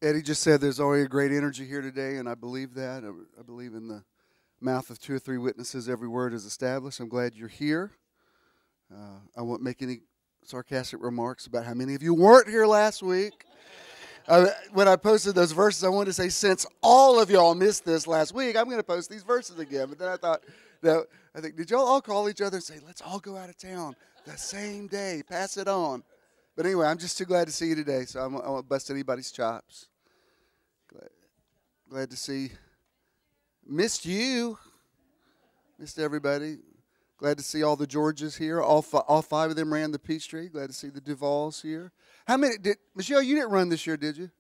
Eddie just said there's already a great energy here today, and I believe that. I believe in the mouth of 2 or 3 witnesses, every word is established. I'm glad you're here. I won't make any sarcastic remarks about how many of you weren't here last week. When I posted those verses, I wanted to say, since all of y'all missed this last week, I'm going to post these verses again. But then I thought, did y'all all call each other and say, let's all go out of town the same day, pass it on? But anyway, I'm just too glad to see you today, so I won't bust anybody's chops. Glad to see. Missed you. Missed everybody. Glad to see all the Georges here. All 5 of them ran the Peachtree. Glad to see the Duvals here. How many Michelle, you didn't run this year, did you?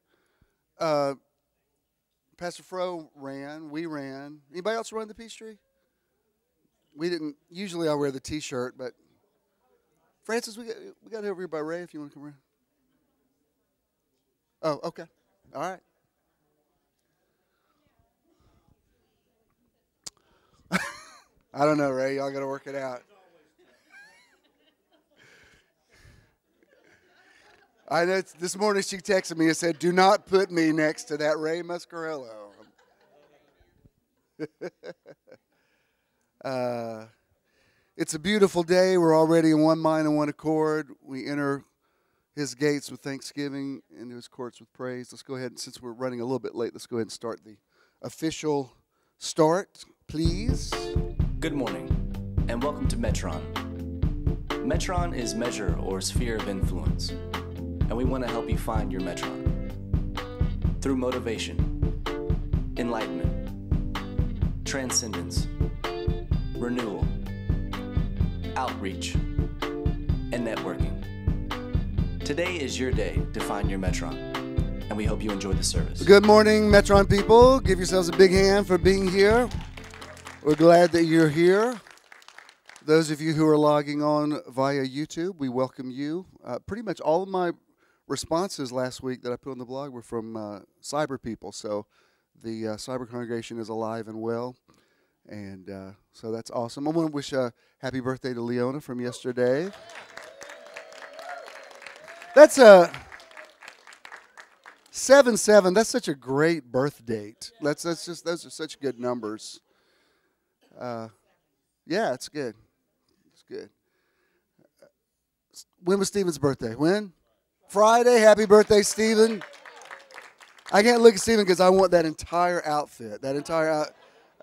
Pastor Fro ran. We ran. Anybody else run the Peachtree? We didn't. Usually I wear the T-shirt, but Francis, we got it over here by Ray if you want to come around. Oh, okay. All right. I don't know, Ray. Y'all got to work it out. I know this morning she texted me and said, do not put me next to that Ray Muscarello. It's a beautiful day. We're already in one mind and one accord. We enter his gates with thanksgiving, into his courts with praise. Let's go ahead, since we're running a little bit late, let's go ahead and start the official start, please. Good morning, and welcome to Metron. Metron is measure or sphere of influence, and we want to help you find your Metron. Through motivation, enlightenment, transcendence, renewal, outreach, and networking. Today is your day to find your Metron, and we hope you enjoy the service. Good morning, Metron people. Give yourselves a big hand for being here. We're glad that you're here. Those of you who are logging on via YouTube, we welcome you. Pretty much all of my responses last week that I put on the blog were from cyber people, so the cyber congregation is alive and well, and so that's awesome. I want to wish a happy birthday to Leona from yesterday. That's a 7-7. That's such a great birth date. Those are such good numbers. Yeah, it's good. It's good. When was Stephen's birthday? When? Friday. Happy birthday, Stephen. I can't look at Stephen because I want that entire outfit. That entire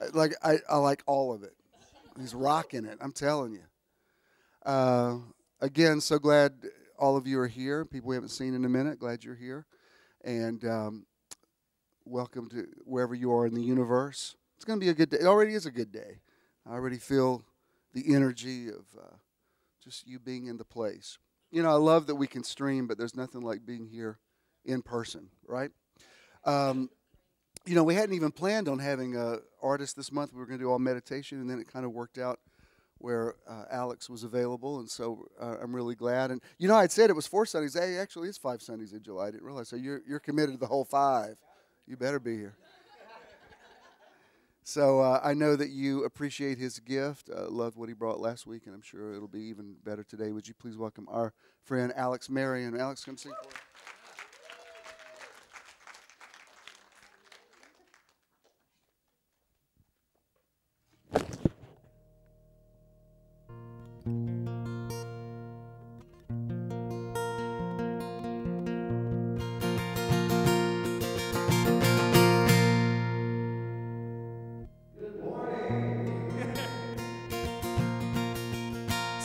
I like all of it. He's rocking it. I'm telling you. Again, so glad all of you are here. People we haven't seen in a minute. Glad you're here. And welcome to wherever you are in the universe. It's going to be a good day. It already is a good day. I already feel the energy of just you being in the place. You know, I love that we can stream, but there's nothing like being here in person, right? You know, we hadn't even planned on having an artist this month. We were going to do all meditation, and then it kind of worked out where Alex was available, and so I'm really glad. And, you know, I'd said it was 4 Sundays. Hey, actually, it's 5 Sundays in July. I didn't realize. So you're committed to the whole 5. You better be here. So I know that you appreciate his gift. Loved what he brought last week, and I'm sure it'll be even better today. Would you please welcome our friend Alex Marion? Alex, come sing for us.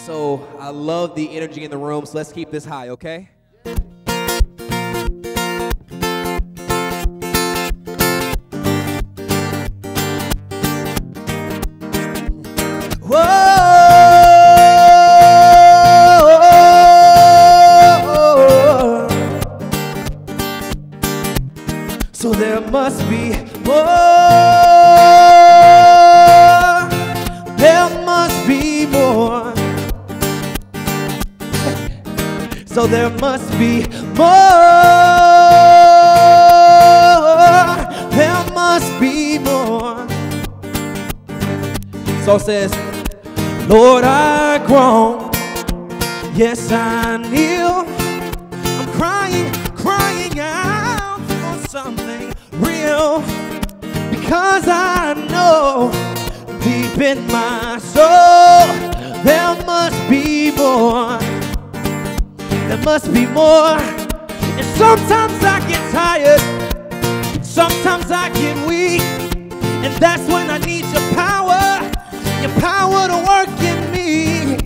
So I love the energy in the room, so let's keep this high, okay? Whoa! So there must be more. There must be more. So there must be more. There must be more. So it says, Lord, I groan. Yes, I kneel. I'm crying out for some real, because I know deep in my soul there must be more. There must be more. And sometimes I get tired, sometimes I get weak, and that's when I need your power to work in me.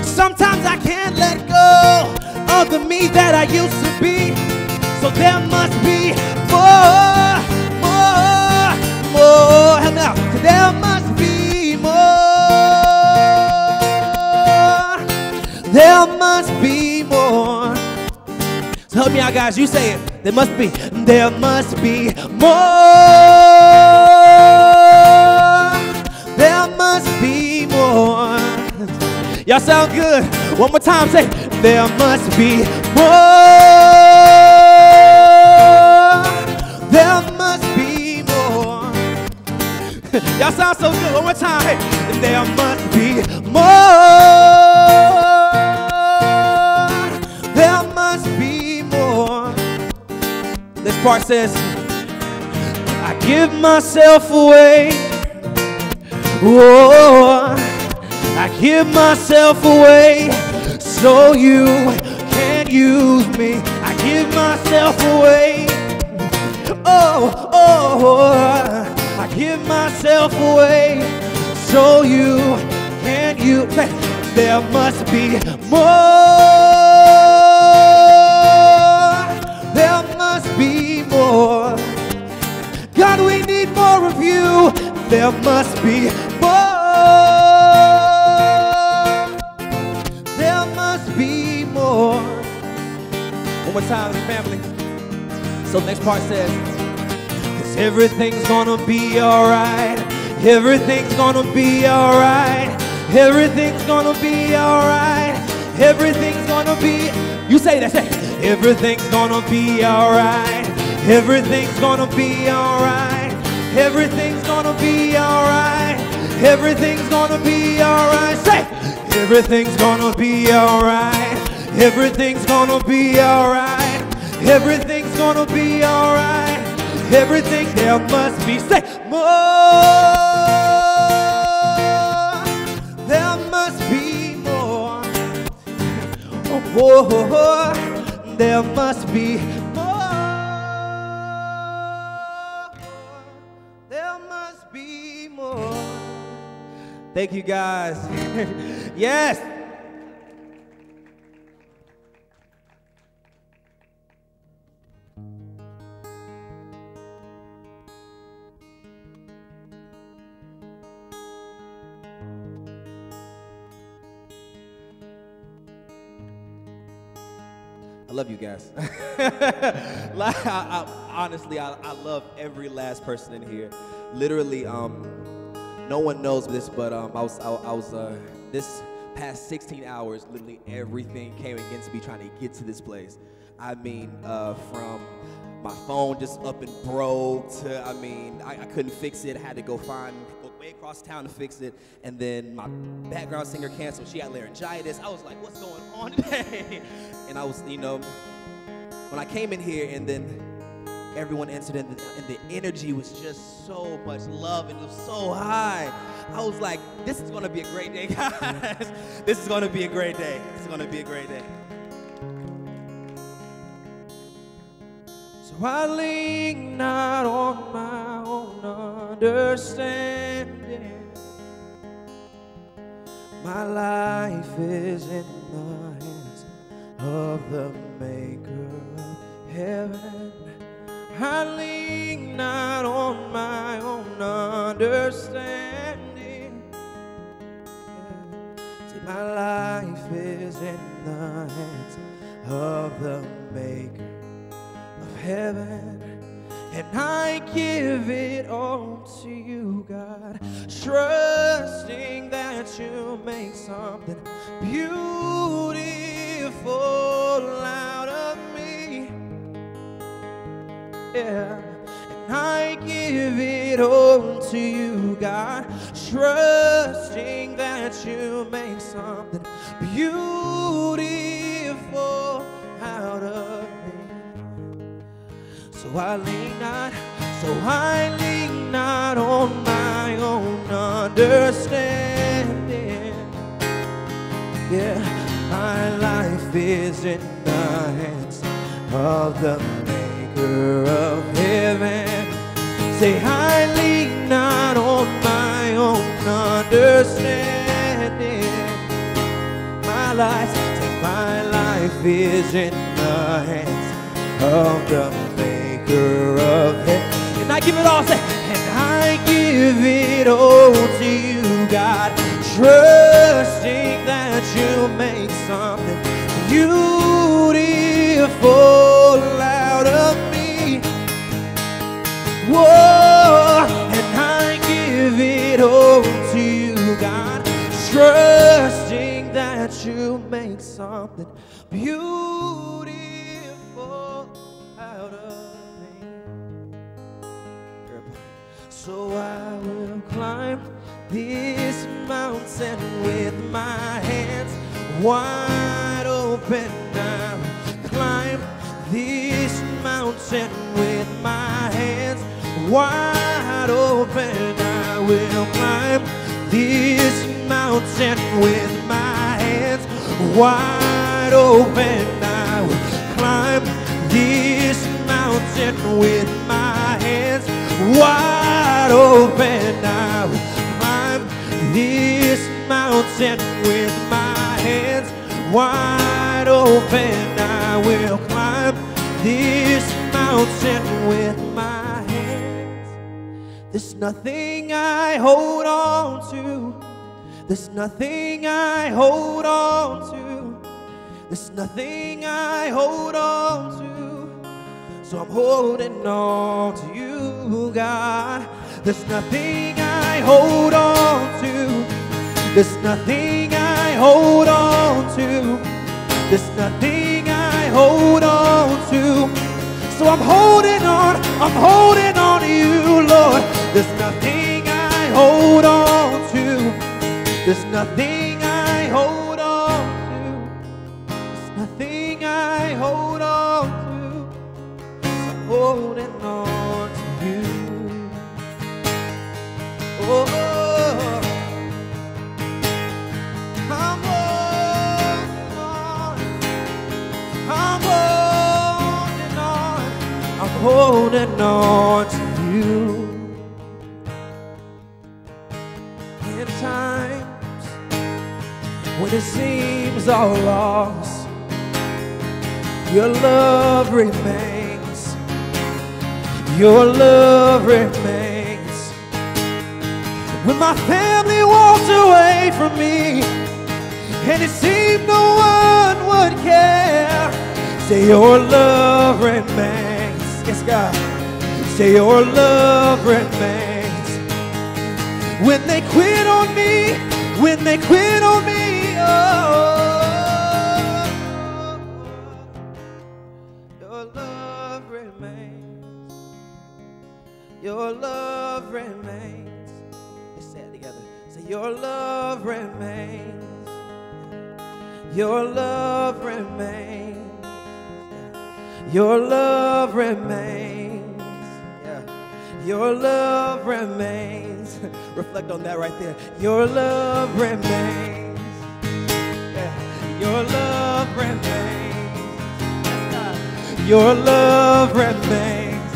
Sometimes I can't let go of the me that I used to be. So there must be more, more, more. Help me out. There must be more. There must be more. So help me out, guys. You say it. There must be. There must be more. There must be more. Y'all sound good. One more time. Say, there must be more. There must be more. Y'all sound so good. One more time. There must be more. There must be more. This part says, I give myself away. Whoa, I give myself away so you can use me. I give myself away. Oh, I give myself away so you can use me. There must be more. There must be more. God, we need more of you. There must be more. There must be more. One more time, family. So the next part says, 'cause everything's gonna be alright. Everything's gonna be alright. Everything's gonna be alright. Everything's gonna be. You say that, say. Everything's gonna be alright. Everything's gonna be alright. Everything's gonna be alright. Everything's gonna be alright. Say, everything's gonna be alright. Everything's gonna be alright. Everything's gonna be alright. Everything, there must be. Say, more. There must be more. Oh, there must be more. There must be more. Thank you, guys. Yes. I love you guys. Honestly, I love every last person in here. Literally, no one knows this, but I was this past 16 hours, literally everything came against me trying to get to this place. I mean, from my phone just up and broke to, I mean, I couldn't fix it. I had to go way across town to fix it. And then my background singer canceled. She had laryngitis. I was like, what's going on today? And I was, you know, when I came in here and then everyone entered and the energy was just so much love and it was so high. I was like, this is going to be a great day, guys. This is going to be a great day. This is going to be a great day. So I lean not on my own understanding. My life is in the hands of the maker of heaven. I lean not on my own understanding. See, my life is in the hands of the maker of heaven. And I give it all to you, God, trusting that you'll make something beautiful out of me. Yeah. And I give it all to you, God, trusting that you'll make something beautiful out of me. So I lean not, So I lean not on my own understanding. Yeah, my life is in the hands of the maker of heaven. Say, I lean not on my own understanding. My life is in the hands of the maker of heaven. And I give it all, say, and I give it all to you, God, trusting that you make something beautiful out of me. Whoa, and I give it all to you, God, trusting that you make something beautiful out of me. So I will climb this mountain with my hands wide open. I will climb this mountain with my hands wide open. I will climb this mountain with my hands wide open. I will climb this mountain with my hands wide open. I will climb this mountain with my hands wide open. I will climb this mountain with my hands. There's nothing I hold on to. There's nothing I hold on to. There's nothing I hold on to. So I'm holding on to you, God. There's nothing I hold on to. There's nothing I hold on to. There's nothing I hold on to. So I'm holding on to you, Lord. There's nothing I hold on to. There's nothing I hold on to. There's nothing I hold on to. I'm holding on to you. Oh, I'm holding on. I'm holding on. I'm holding on to you. In times when it seems all lost, your love remains. Your love remains. When my family walked away from me and it seemed no one would care, say your love remains. Yes, God. Say your love remains. When they quit on me, when they quit on me, oh, your love remains. Your love remains. Let's say it together. Say your love remains. Your love remains. Your love remains. Yeah. Your love remains. Reflect on that right there. Your love remains. Yeah. Your love remains. Your love remains.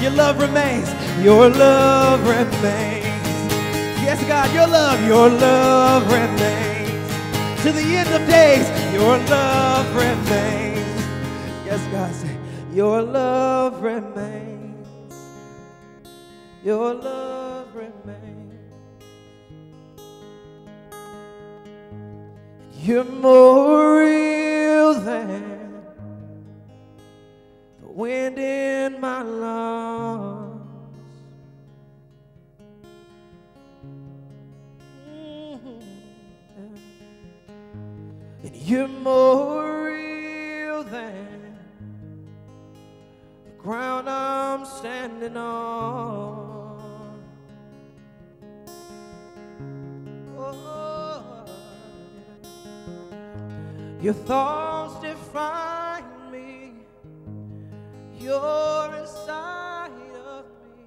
Your love remains. Your love remains. Yes, God, your love remains. To the end of days, your love remains. Yes, God, say, your love remains. Your love remains. You're more real than the wind in my lungs. And you're more real than the ground I'm standing on. Oh, your thoughts define me. You're inside of me.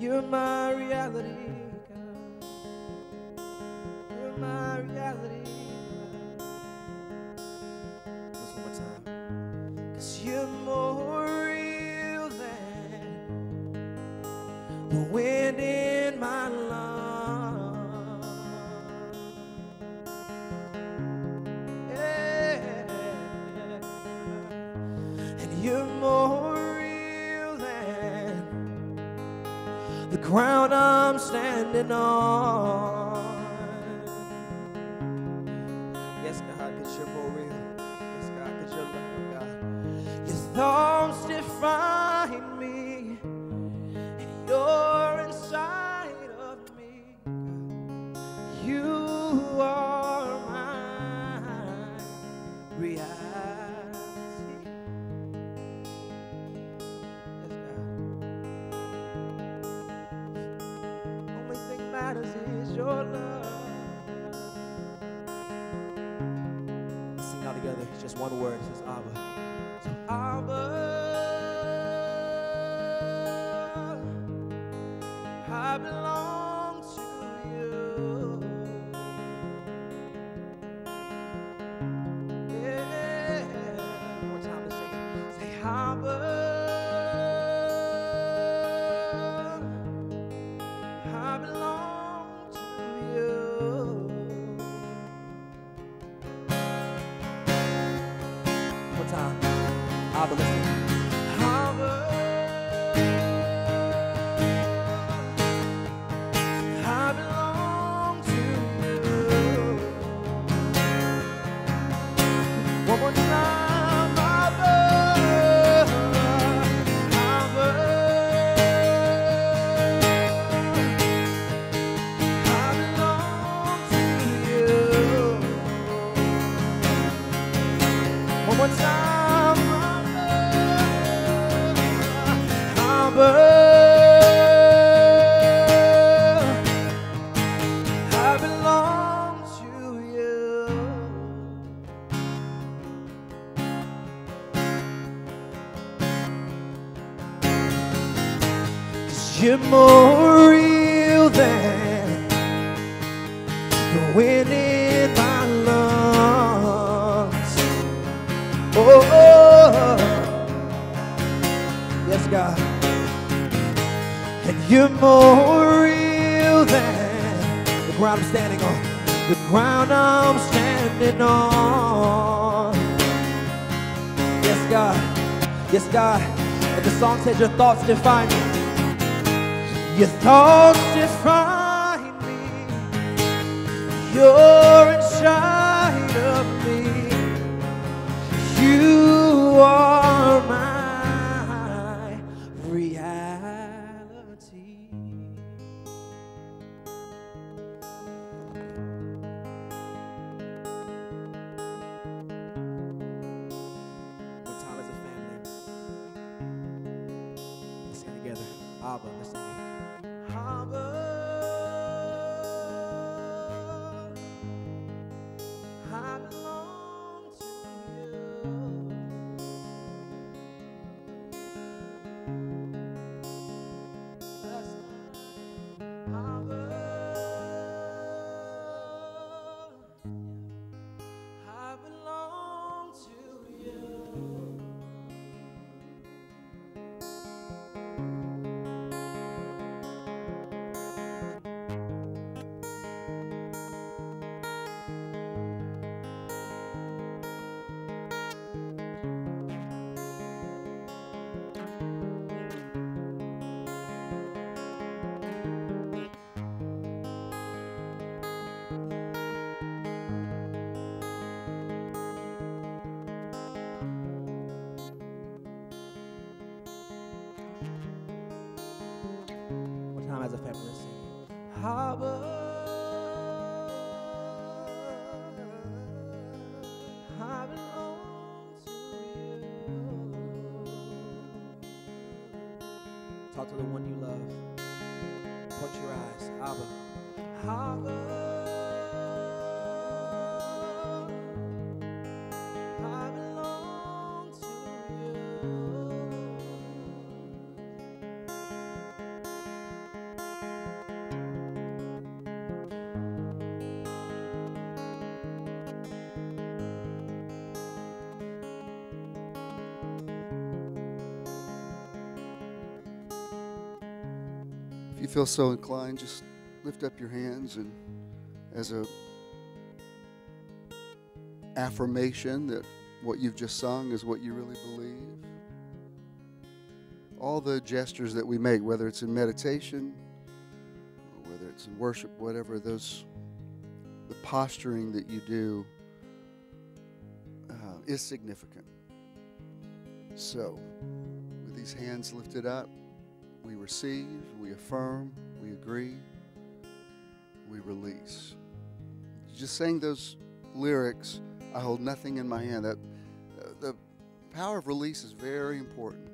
You're my reality, God. You're my reality, God. Just one more time. 'Cause you're more real than the wind in my lungs. Yeah. And you're more real than the ground I'm standing on. Yes, God, 'cause you're more real. Yes, God, 'cause you're love, God. Your thoughts define me, and you're inside of me. You are my reality. Yes, God. Only thing matters is your love. Let's sing all together. It's just one word. It says Abba. So Abba, I belong to you. Yeah. One more time to sing it. Say Abba, I belong to you. One more time. Abba, listen. Abba, I belong to you. One more time. Abba, Abba, I belong to you. One more time. Abba, I belong to you. 'Cause you're more real than the wind in my lungs. Oh, yes, God. And you're more real than the ground I'm standing on. The ground I'm standing on. Yes, God. Yes, God. And the song says your thoughts define me. Your thoughts define me. You're inside of me. You are my reality. One time as a family. Let's sing together. Abba, let's sing it. Abba, I belong to you. Abba, I belong to you. One time as a family, let's sing. Abba, I belong to you. Talk to the one you love. Point your eyes. Abba. Abba, I belong to you. If you feel so inclined, just lift up your hands and as a affirmation that what you've just sung is what you really believe. All the gestures that we make, whether it's in meditation, or whether it's in worship, whatever, the posturing that you do is significant. So, with these hands lifted up, we receive, we affirm, we agree, we release. Just saying those lyrics, I hold nothing in my hand. That the power of release is very important.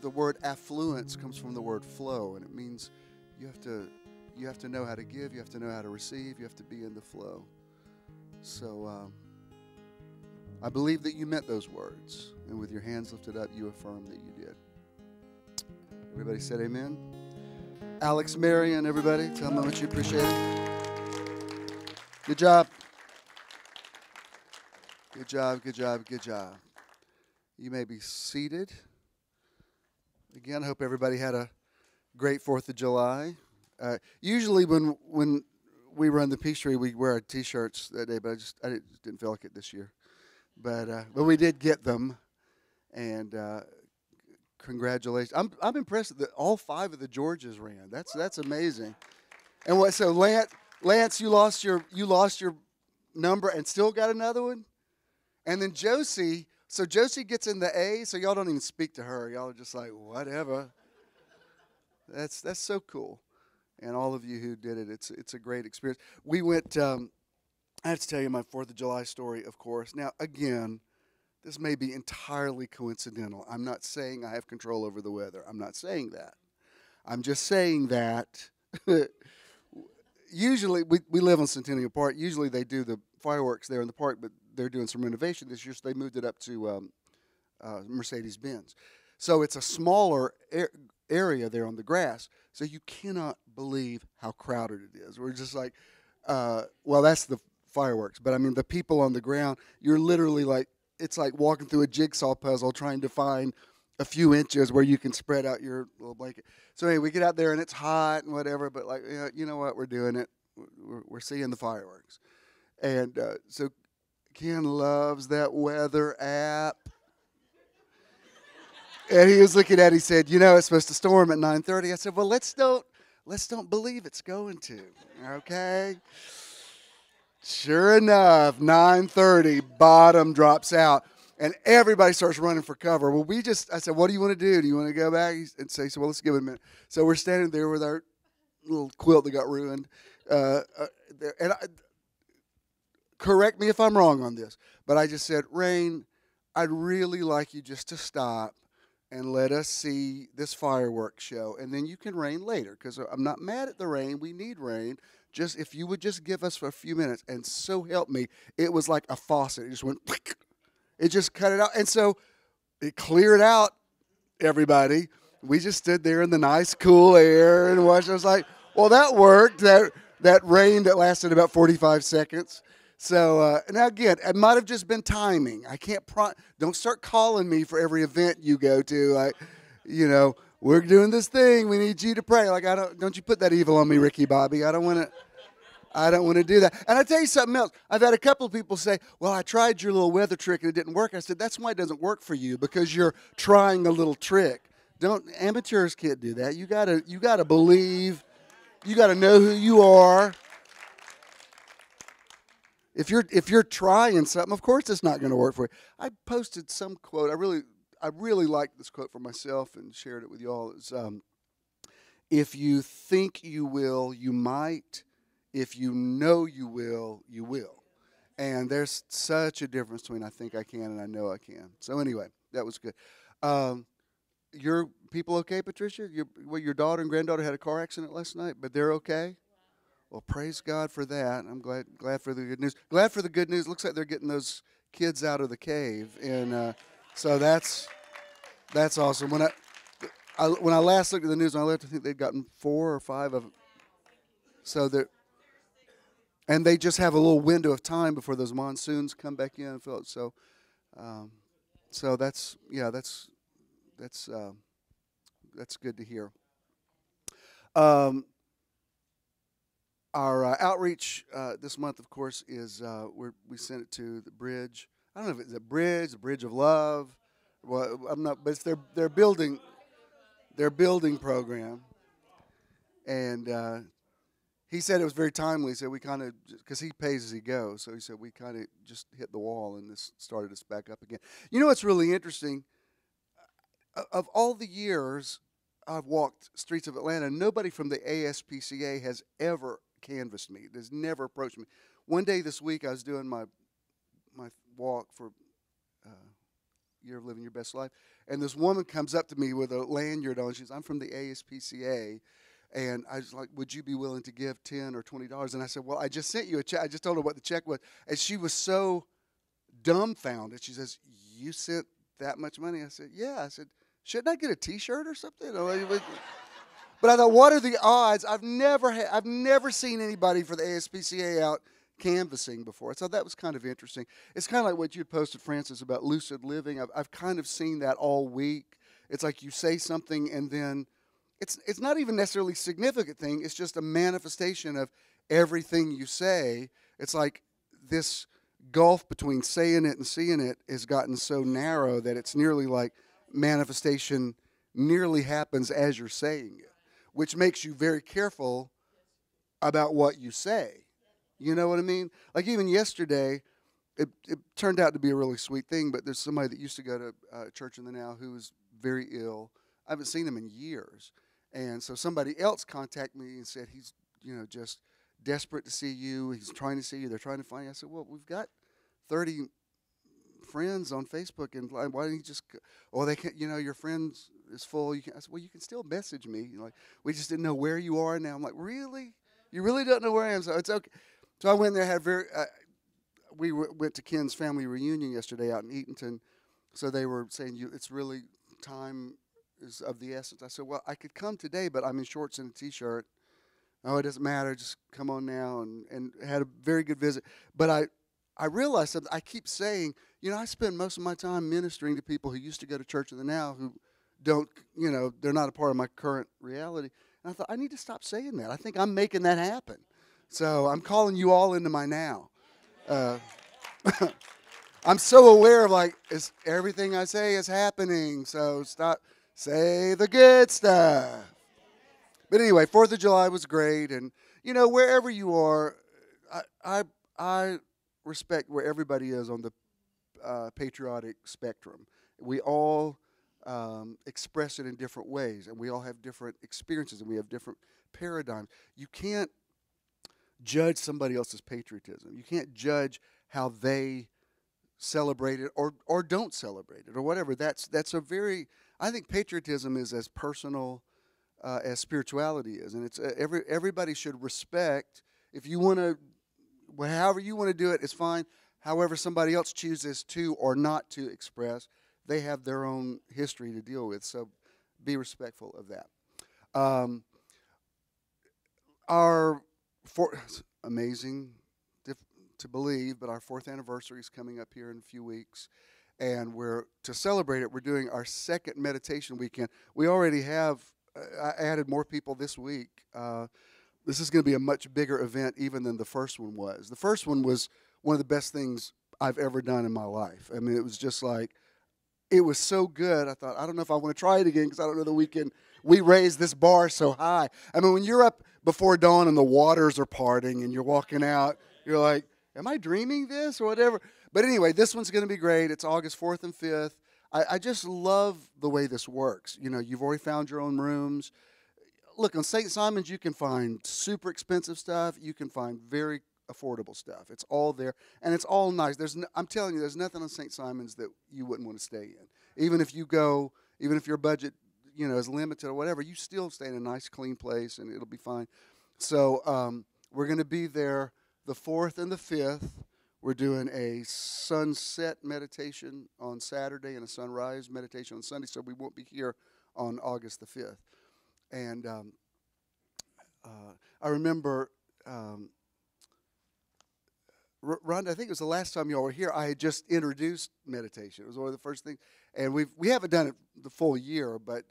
The word affluence comes from the word flow, and it means you have to know how to give, you have to know how to receive, you have to be in the flow. So I believe that you meant those words, and with your hands lifted up, you affirm that you did. Everybody said amen. Alex, Marion, everybody, tell them how much you appreciate it. Good job. Good job, good job, good job. You may be seated. Again, I hope everybody had a great 4th of July. Usually when we run the Peace Tree, we wear our T-shirts that day, but I didn't feel like it this year. But we did get them, and congratulations! I'm impressed that all 5 of the Georges ran. That's amazing. And what? So Lance, you lost your number and still got another one. And then Josie, so Josie gets in the A, so y'all don't even speak to her. Y'all are just like whatever. That's so cool. And all of you who did it, it's a great experience. We went. I have to tell you my 4th of July story, of course. Now, again, this may be entirely coincidental. I'm not saying I have control over the weather. I'm not saying that. I'm just saying that usually we live on Centennial Park. Usually they do the fireworks there in the park, but they're doing some renovation this year, so they moved it up to Mercedes-Benz. So it's a smaller area there on the grass, so you cannot believe how crowded it is. We're just like, well, that's the fireworks, but I mean the people on the ground, you're literally like, it's like walking through a jigsaw puzzle trying to find a few inches where you can spread out your little blanket. So anyway, we get out there and it's hot and whatever, but like, you know what, we're doing it. We're seeing the fireworks. And so Ken loves that weather app. And he was looking at it, he said, it's supposed to storm at 9:30. I said, well, let's don't believe it's going to, okay? Sure enough, 9:30, bottom drops out, and everybody starts running for cover. Well, I said, what do you want to do? Do you want to go back? And say, well, let's give it a minute. So we're standing there with our little quilt that got ruined. Correct me if I'm wrong on this, but I just said, Rain, I'd really like you just to stop and let us see this fireworks show, and then you can rain later, because I'm not mad at the rain. We need rain. Just if you would just give us for a few minutes, and so help me, it was like a faucet. It just went, it just cut it out. And so it cleared out everybody. We just stood there in the nice, cool air and watched. I was like, well, that worked. That rain that lasted about 45 seconds. So now again, it might have just been timing. I can't don't start calling me for every event you go to. We're doing this thing. We need you to pray. Like don't you put that evil on me, Ricky Bobby. I don't want to do that. And I tell you something else. I've had a couple of people say, well, I tried your little weather trick and it didn't work. I said, that's why it doesn't work for you, because you're trying a little trick. Amateurs can't do that. You gotta believe. You gotta know who you are. If you're trying something, of course it's not going to work for you. I posted some quote. I really liked this quote for myself and shared it with you all. It's, if you think you will, you might. If you know you will, you will. And there's such a difference between I think I can and I know I can. So anyway, that was good. Your people okay, Patricia? Your daughter and granddaughter had a car accident last night, but they're okay? Well, praise God for that. I'm glad for the good news. Glad for the good news. Looks like they're getting those kids out of the cave, and so that's awesome. When I last looked at the news, I think they'd gotten 4 or 5 of them. So and they just have a little window of time before those monsoons come back in. So that's that's good to hear. Our outreach this month, of course, is we sent it to the Bridge. I don't know if it's a Bridge of Love. Well, I'm not, but it's their building program, and he said it was very timely. He said we kind of, because he pays as he goes, so he said we kind of just hit the wall and this started us back up again. You know what's really interesting? Of all the years I've walked streets of Atlanta, nobody from the ASPCA has ever canvassed me. Has never approached me. One day this week I was doing my walk for Year of Living Your Best Life, and this woman comes up to me with a lanyard on. She says, "I'm from the ASPCA." And I was like, "Would you be willing to give $10 or $20?" And I said, "Well, I just sent you a check." I just told her what the check was. And she was so dumbfounded. She says, "You sent that much money?" I said, "Yeah." I said, "Shouldn't I get a T-shirt or something?" But I thought, what are the odds? I've never seen anybody for the ASPCA out canvassing before. So that was kind of interesting. It's kind of like what you posted, Francis, about lucid living. I've kind of seen that all week. It's like you say something and then it's not even necessarily a significant thing. It's just a manifestation of everything you say. It's like this gulf between saying it and seeing it has gotten so narrow that it's nearly like manifestation nearly happens as you're saying it, which makes you very careful about what you say. You know what I mean? Like even yesterday, it turned out to be a really sweet thing, but there's somebody that used to go to Church in the Now who was very ill. I haven't seen him in years. And so somebody else contacted me and said he's, just desperate to see you. He's trying to see you. They're trying to find you. I said, well, we've got 30 friends on Facebook, and why don't you just, they can't, your friends is full. I said, well, you can still message me. We just didn't know where you are now. I'm like, really? You really don't know where I am? So it's okay. So I went there, we went to Ken's family reunion yesterday out in Eatonton. So they were saying, it's really time is of the essence. I said, well, I could come today, but I'm in shorts and a T-shirt. Oh, it doesn't matter. Just come on now, and had a very good visit. But I realized something. I keep saying, I spend most of my time ministering to people who used to go to Church of the Now who don't, they're not a part of my current reality. And I thought, I need to stop saying that. I think I'm making that happen. So I'm calling you all into my now. I'm so aware of everything I say is happening. So stop, say the good stuff. But anyway, 4th of July was great. And, wherever you are, I respect where everybody is on the patriotic spectrum. We all express it in different ways, and we all have different experiences, and we have different paradigms. You can't judge somebody else's patriotism. You can't judge how they celebrate it or don't celebrate it or whatever. That's a very, I think patriotism is as personal as spirituality is, and it's everybody should respect. If you want to, however you want to do it is fine. However somebody else chooses to or not to express, they have their own history to deal with. So be respectful of that. Amazing to believe, but our 4th anniversary is coming up here in a few weeks, and to celebrate it, we're doing our 2nd meditation weekend. We already have I added more people this week. This is going to be a much bigger event even than the first one was. The first one was one of the best things I've ever done in my life. I mean, it was just it was so good. I thought, I don't know if I want to try it again because I don't know that we raised this bar so high. I mean, when you're up before dawn and the waters are parting and you're walking out, you're like, am I dreaming this or whatever? But anyway, this one's going to be great. It's August 4th and 5th. I just love the way this works. You've already found your own rooms. Look, on St. Simon's, you can find super expensive stuff. You can find very affordable stuff. It's all there, and it's all nice. I'm telling you, there's nothing on St. Simon's that you wouldn't want to stay in. Even if your budget, is limited or whatever, you still stay in a nice, clean place, and it'll be fine. So we're going to be there the 4th and the 5th. We're doing a sunset meditation on Saturday and a sunrise meditation on Sunday, so we won't be here on August the 5th. And I remember, Rhonda, I think it was the last time y'all were here, I had just introduced meditation. It was one of the first things. And we haven't done it the full year, but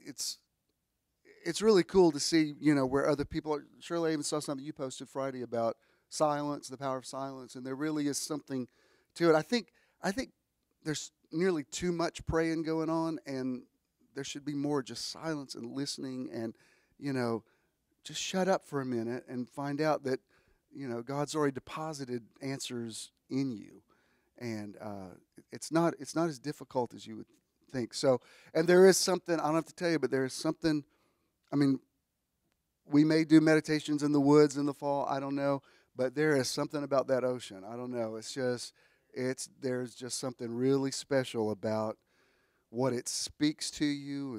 it's really cool to see, where other people are. Shirley, I even saw something you posted Friday about silence, the power of silence, and there really is something to it. I think there's nearly too much praying going on, and there should be more just silence and listening, and just shut up for a minute and find out that God's already deposited answers in you, and it's not as difficult as you would think. So, and there is something, I don't have to tell you, but there is something. I mean, we may do meditations in the woods in the fall, I don't know, but there is something about that ocean. I don't know. There's just something really special about what it speaks to you,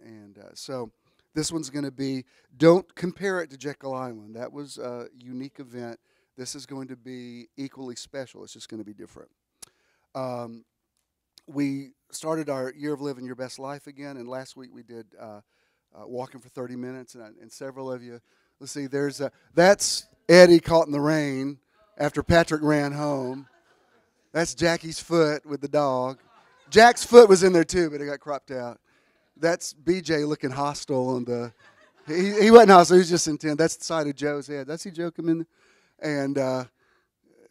and so this one's going to be, don't compare it to Jekyll Island. That was a unique event. This is going to be equally special. It's just going to be different. We started our year of living your best life again, and last week we did walking for 30 minutes, and several of you, let's see, that's Eddie caught in the rain after Patrick ran home. That's Jackie's foot with the dog. Jack's foot was in there too, but it got cropped out. That's BJ looking hostile on he wasn't hostile, he was just intent. That's the side of Joe's head. Did I see Joe come in? And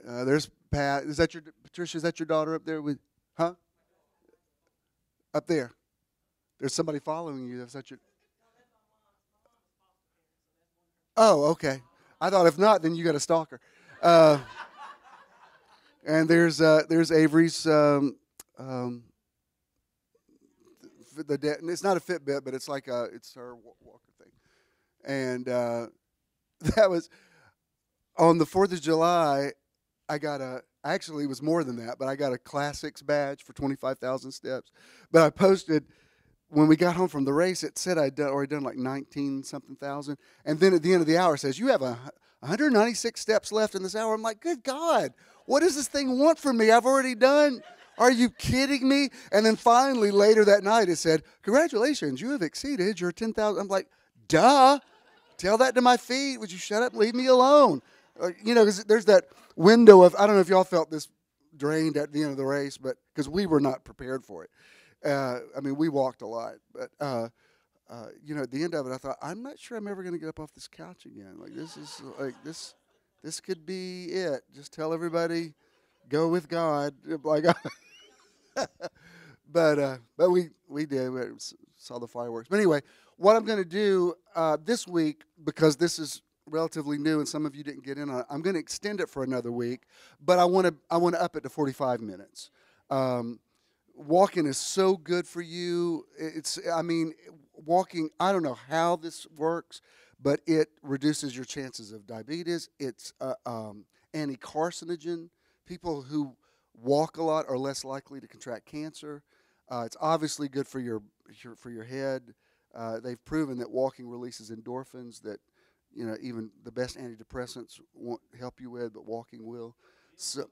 there's Pat. Patricia, is that your daughter up there with, huh? Up there. There's somebody following you. Is that your? Oh, okay. I thought if not, then you got a stalker. And there's Avery's. It's not a Fitbit, but it's like it's her walker thing. And that was on the 4th of July. Actually, it was more than that, but I got a Classics badge for 25,000 steps. But I posted, when we got home from the race, it said I'd already done like 19-something thousand. And then at the end of the hour, it says, you have 196 steps left in this hour. I'm like, good God, what does this thing want from me? I've already done. Are you kidding me? And then finally, later that night, it said, congratulations, you have exceeded your 10,000. I'm like, duh. Tell that to my feet. Would you shut up and leave me alone? Because there's that window of, I don't know if y'all felt this drained at the end of the race, but because we were not prepared for it. We walked a lot, but at the end of it, I thought, I'm not sure I'm ever going to get up off this couch again. Like this could be it. Just tell everybody, go with God. Like, but we did. We saw the fireworks. But anyway, what I'm going to do this week, because this is relatively new and some of you didn't get in on it, I'm going to extend it for another week, but I want to up it to 45 minutes. Walking is so good for you. Walking, I don't know how this works, but it reduces your chances of diabetes. It's anti-carcinogen. People who walk a lot are less likely to contract cancer. It's obviously good for your head. They've proven that walking releases endorphins that even the best antidepressants won't help you with, but walking will. So,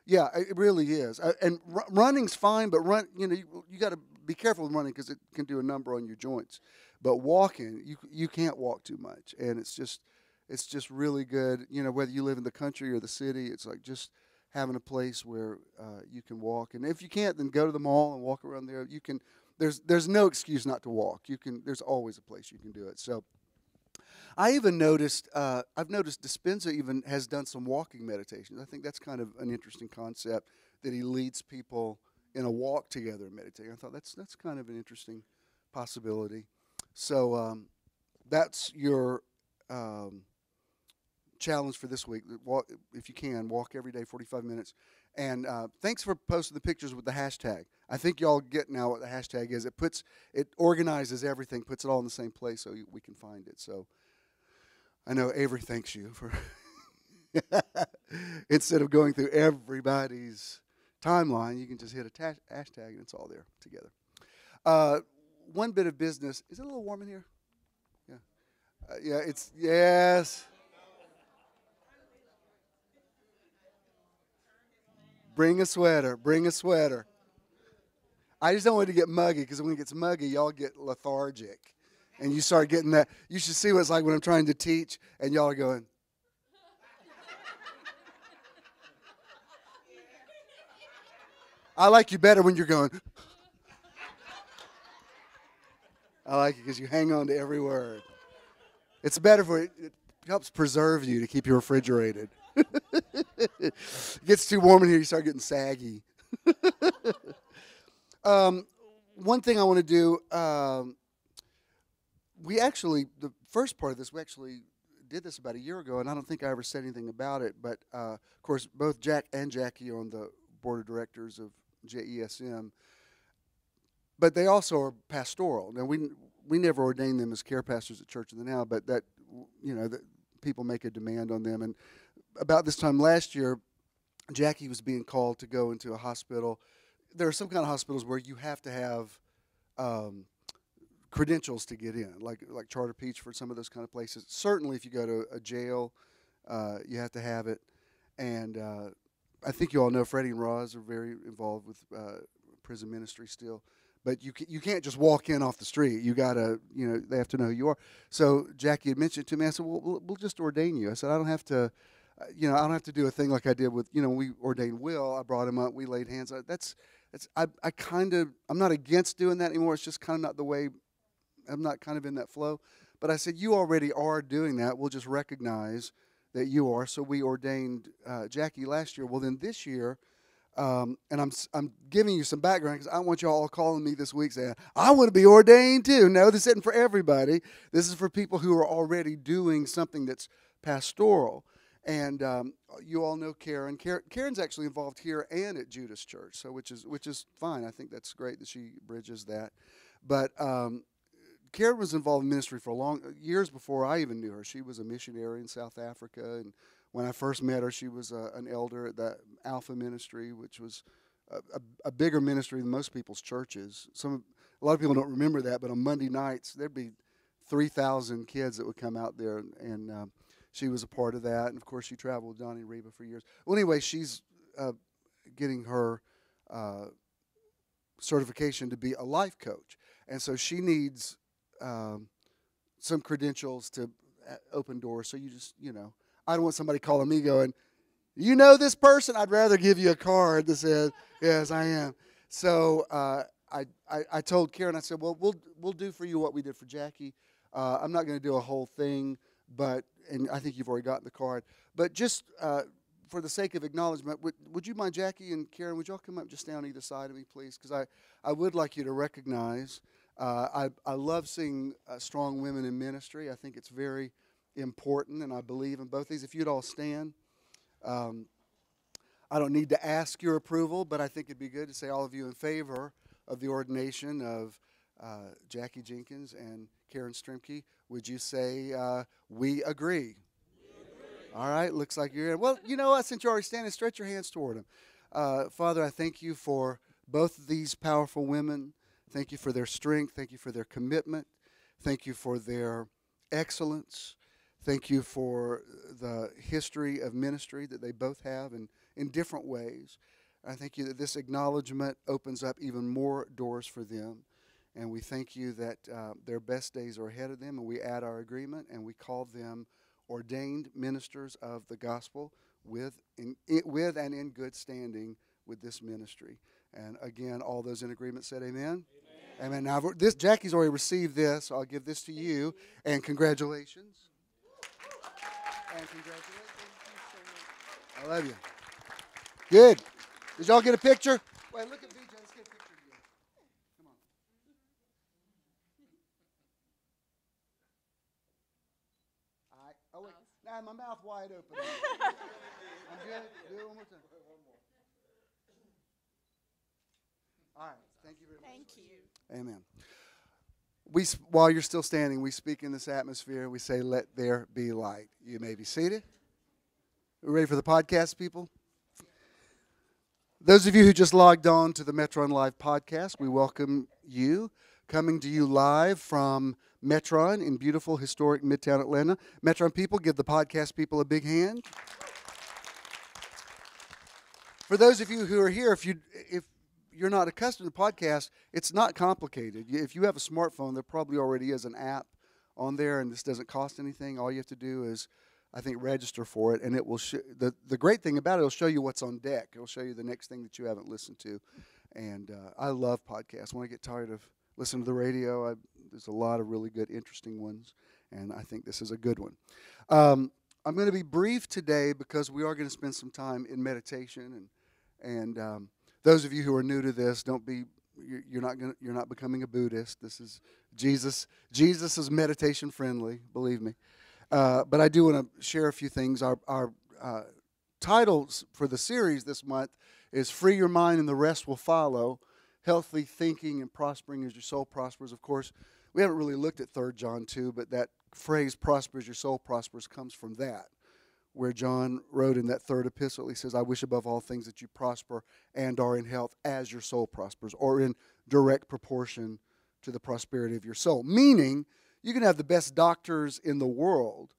yeah, it really is. And running's fine, but you got to be careful with running because it can do a number on your joints. But walking, you can't walk too much, and it's just really good. Whether you live in the country or the city, it's like just having a place where you can walk. And if you can't, then go to the mall and walk around there. You can. There's no excuse not to walk. There's always a place you can do it. So. I even noticed, I've noticed Dispenza even has done some walking meditations. I think that's kind of an interesting concept, that he leads people in a walk together and meditating. I thought that's kind of an interesting possibility. So that's your challenge for this week. Walk, if you can, walk every day 45 minutes. And thanks for posting the pictures with the hashtag. I think y'all get now what the hashtag is. It organizes everything, puts it all in the same place so we can find it. So I know Avery thanks you for instead of going through everybody's timeline, you can just hit a hashtag and it's all there together. One bit of business. Is it a little warm in here? Yeah. Yes. Bring a sweater. Bring a sweater. I just don't want it to get muggy, because when it gets muggy, y'all get lethargic. And you start getting that. You should see what it's like when I'm trying to teach, and y'all are going. I like you better when you're going. I like it because you hang on to every word. It's better for it. It helps preserve you to keep you refrigerated. It gets too warm in here, you start getting saggy. One thing I want to do, the first part of this, we actually did this about a year ago, and I don't think I ever said anything about it. But, of course, both Jack and Jackie are on the board of directors of JESM. But they also are pastoral. Now, we never ordained them as care pastors at Church of the Now, but that people make a demand on them. And about this time last year, Jackie was being called to go into a hospital. There are some kind of hospitals where you have to have credentials to get in, like Charter Peach for some of those kind of places. Certainly, if you go to a jail, you have to have it. And I think you all know Freddie and Roz are very involved with prison ministry still. But you can't just walk in off the street. You gotta, they have to know who you are. So Jackie had mentioned it to me. I said, well, we'll just ordain you. I said, I don't have to, I don't have to do a thing like I did with, when we ordained Will. I brought him up. We laid hands on it. I'm not against doing that anymore. It's just kind of not the way. I'm not kind of in that flow. But I said, you already are doing that. We'll just recognize that you are. So we ordained Jackie last year. Well, then this year. And I'm giving you some background because I want you all calling me this week saying, I want to be ordained too. No, this isn't for everybody. This is for people who are already doing something that's pastoral. And you all know Karen. Karen's actually involved here and at Judas Church, so which is fine. I think that's great that she bridges that. But Karen was involved in ministry for years before I even knew her. She was a missionary in South Africa, and when I first met her, she was an elder at the Alpha Ministry, which was a bigger ministry than most people's churches. A lot of people don't remember that, but on Monday nights, there'd be 3,000 kids that would come out there, and she was a part of that. And, of course, she traveled with Donnie and Reba for years. Well, anyway, she's getting her certification to be a life coach. And so she needs some credentials to open doors. So you just, I don't want somebody calling me going, you know this person? I'd rather give you a card that says, yes, I am. So I told Karen, I said, well, we'll do for you what we did for Jackie. I'm not going to do a whole thing, and I think you've already gotten the card. But just for the sake of acknowledgement, would you mind, Jackie and Karen, would y'all come up just down either side of me, please? Because I would like you to recognize, I love seeing strong women in ministry. I think it's very important, and I believe in both these. If you'd all stand, I don't need to ask your approval, but I think it'd be good to say all of you in favor of the ordination of Jackie Jenkins and Karen Strimke. Would you say we agree? All right, looks like you're in. Well, you know what? Since you're already standing, stretch your hands toward them. Father, I thank you for both of these powerful women. Thank you for their strength. Thank you for their commitment. Thank you for their excellence. Thank you for the history of ministry that they both have in different ways. I thank you that this acknowledgement opens up even more doors for them. And we thank you that their best days are ahead of them, and we add our agreement, and we call them ordained ministers of the gospel with and in good standing with this ministry. And again, all those in agreement said amen. Amen. Now, Jackie's already received this, so I'll give this to you, and congratulations. And congratulations. I love you. Good. Did y'all get a picture? Wait, look at BJ. Let's get a picture together. Come on. All right. Oh, wait. Now, my mouth wide open. I'm good. Do it one more time. All right. Thank you very much. Thank you. Amen. While you're still standing, we speak in this atmosphere. We say, let there be light. You may be seated. We ready for the podcast, people? Those of you who just logged on to the Metron Live podcast, we welcome you. Coming to you live from Metron in beautiful, historic Midtown Atlanta. Metron people, give the podcast people a big hand. For those of you who are here, if you're not accustomed to podcasts, it's not complicated. If you have a smartphone, there probably already is an app on there, and this doesn't cost anything. All you have to do is, I think, register for it, and it will the great thing about it, it'll show you what's on deck. It'll show you the next thing that you haven't listened to. And I love podcasts. When I get tired of listen to the radio. There's a lot of really good, interesting ones, and I think this is a good one. I'm going to be brief today because we are going to spend some time in meditation, and those of you who are new to this, you're not becoming a Buddhist. This is Jesus. Jesus is meditation friendly, believe me. But I do want to share a few things. Our titles for the series this month is "Free Your Mind and the Rest Will Follow." Healthy thinking and prospering as your soul prospers. Of course, we haven't really looked at 3 John 2, but that phrase, prosper as your soul prospers, comes from that, where John wrote in that 3rd epistle, he says, I wish above all things that you prosper and are in health as your soul prospers, or in direct proportion to the prosperity of your soul. Meaning, you can have the best doctors in the world,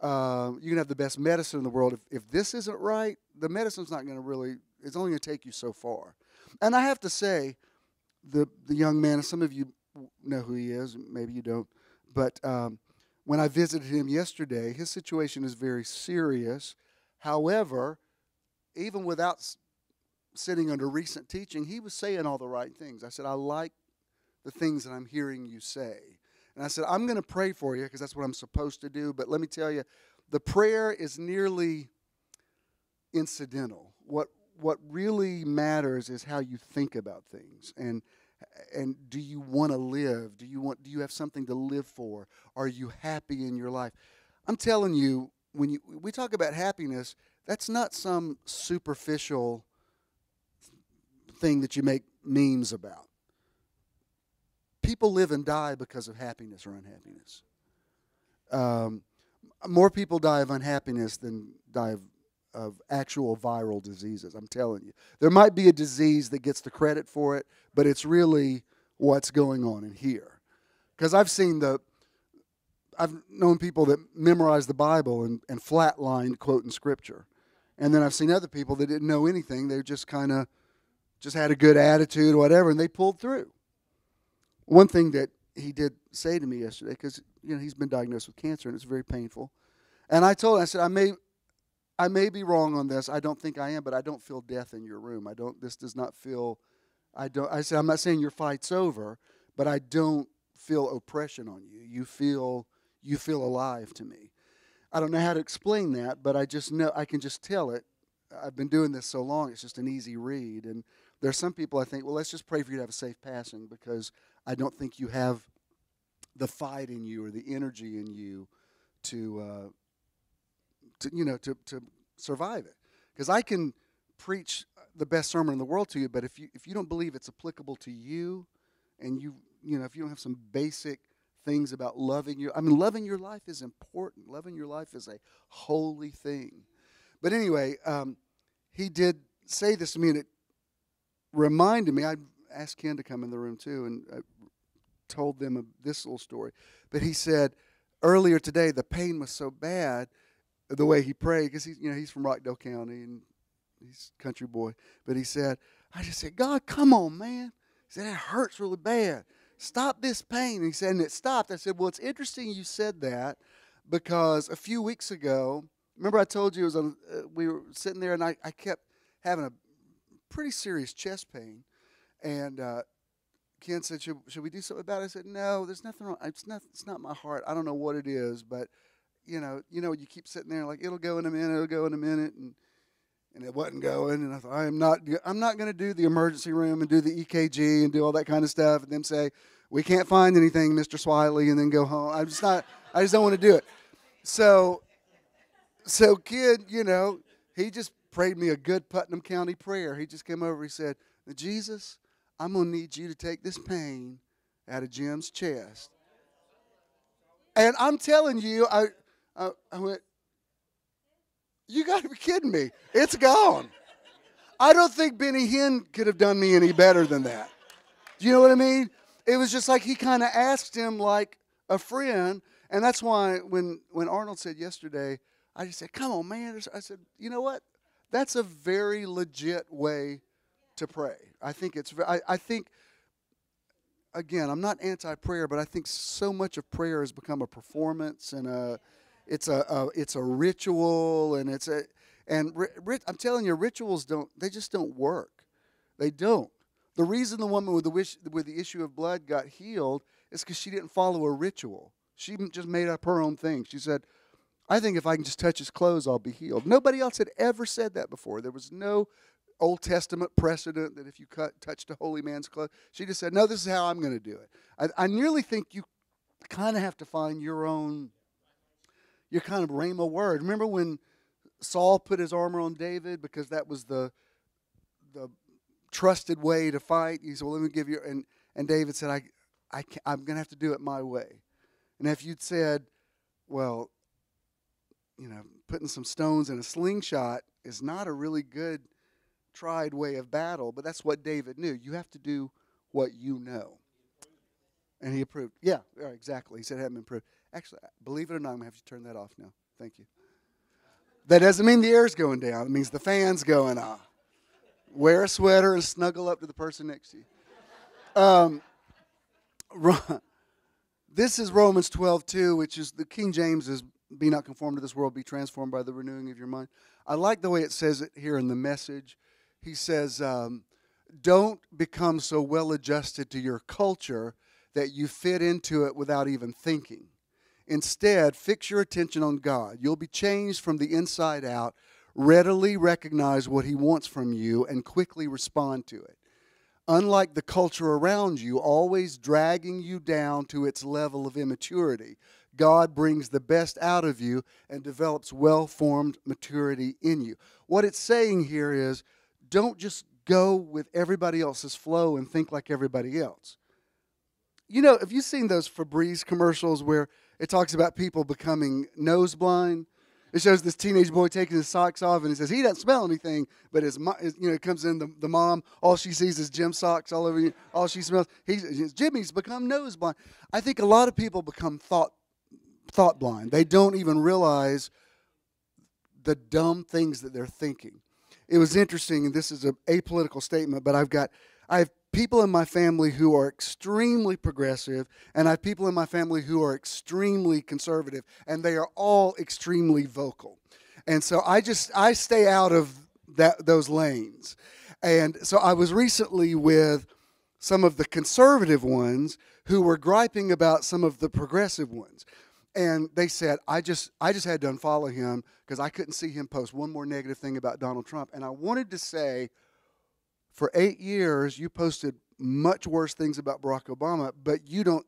you can have the best medicine in the world. If this isn't right, the medicine's not going to really, it's only going to take you so far. And I have to say, the young man, and some of you know who he is, maybe you don't, but when I visited him yesterday, his situation is very serious. However, even without sitting under recent teaching, he was saying all the right things. I said, I like the things that I'm hearing you say. And I said, I'm going to pray for you because that's what I'm supposed to do. But let me tell you, the prayer is nearly incidental. What really matters is how you think about things, and do you want to live? Do you have something to live for? Are you happy in your life? I'm telling you, when we talk about happiness, that's not some superficial thing that you make memes about. People live and die because of happiness or unhappiness. More people die of unhappiness than die of actual viral diseases, I'm telling you. There might be a disease that gets the credit for it, but it's really what's going on in here. Because I've known people that memorize the Bible and flatline quoting Scripture. And then I've seen other people that didn't know anything. They just had a good attitude or whatever, and they pulled through. One thing that he did say to me yesterday, because he's been diagnosed with cancer, and it's very painful. And I told him, I said, I may be wrong on this. I don't think I am, but I don't feel death in your room. This does not feel, I said, I'm not saying your fight's over, but I don't feel oppression on you. You feel alive to me. I don't know how to explain that, but I just know, I can just tell it. I've been doing this so long, it's just an easy read. And there's some people I think, well, let's just pray for you to have a safe passing, because I don't think you have the fight in you or the energy in you to survive it. Because I can preach the best sermon in the world to you, but if you don't believe it's applicable to you, and if you don't have some basic things about loving your life is important. Loving your life is a holy thing. But anyway, he did say this to me, and it reminded me. I asked Ken to come in the room too, and I told them this little story. But he said earlier today the pain was so bad, the way he prayed, because he's from Rockdale County and he's a country boy. But he said, I just said, God, come on, man. He said, it hurts really bad. Stop this pain. And he said, and it stopped. I said, well, it's interesting you said that, because a few weeks ago, remember I told you we were sitting there, and I kept having a pretty serious chest pain. And Ken said, should we do something about it? I said, no, there's nothing wrong. It's not my heart. I don't know what it is, but you you keep sitting there like, it'll go in a minute, and it wasn't going. And I thought, I'm not going to do the emergency room and do the EKG and do all that kind of stuff, and then say, we can't find anything, Mr. Swiley, and then go home. I just don't want to do it. So kid, he just prayed me a good Putnam County prayer. He just came over. He said, Jesus, I'm going to need you to take this pain out of Jim's chest. And I'm telling you, I went, you got to be kidding me. It's gone. I don't think Benny Hinn could have done me any better than that. Do you know what I mean? It was just like he kind of asked him like a friend. And that's why when Arnold said yesterday, I just said, come on, man. I said, you know what? That's a very legit way to pray. I think again, I'm not anti-prayer, but I think so much of prayer has become a performance, and it's a ritual, and I'm telling you, rituals just don't work. They don't. The reason the woman with the issue of blood got healed is because she didn't follow a ritual. She just made up her own thing. She said, I think if I can just touch his clothes, I'll be healed. Nobody else had ever said that before. There was no Old Testament precedent that if you touched a holy man's clothes. She just said, no, this is how I'm going to do it. I nearly think you kind of have to find your kind of rhema word. Remember when Saul put his armor on David because that was the trusted way to fight? He said, well, let me give you, and David said, I'm going to have to do it my way. And if you'd said, well, putting some stones in a slingshot is not a really good tried way of battle, but that's what David knew. You have to do what you know. And he approved. Yeah, exactly. He said it hadn't been approved. Actually, believe it or not, I'm going to have to turn that off now. Thank you. That doesn't mean the air's going down. It means the fan's going off. Wear a sweater and snuggle up to the person next to you. This is Romans 12:2, which is the King James is, be not conformed to this world, be transformed by the renewing of your mind. I like the way it says it here in the Message. He says, don't become so well adjusted to your culture that you fit into it without even thinking. Instead, fix your attention on God. You'll be changed from the inside out, readily recognize what he wants from you, and quickly respond to it. Unlike the culture around you, always dragging you down to its level of immaturity, God brings the best out of you and develops well-formed maturity in you. What it's saying here is, don't just go with everybody else's flow and think like everybody else. Have you seen those Febreze commercials where it talks about people becoming nose blind? It shows this teenage boy taking his socks off, and he says he doesn't smell anything, but it comes in the mom, all she sees is gym socks all over you. All she smells, Jimmy's become nose blind. I think a lot of people become thought blind. They don't even realize the dumb things that they're thinking. It was interesting, and this is an apolitical statement, but I have people in my family who are extremely progressive, and I have people in my family who are extremely conservative, and they are all extremely vocal. And so I stay out of those lanes. And so I was recently with some of the conservative ones who were griping about some of the progressive ones. And they said, I just had to unfollow him because I couldn't see him post one more negative thing about Donald Trump. And I wanted to say, for 8 years, you posted much worse things about Barack Obama, but you don't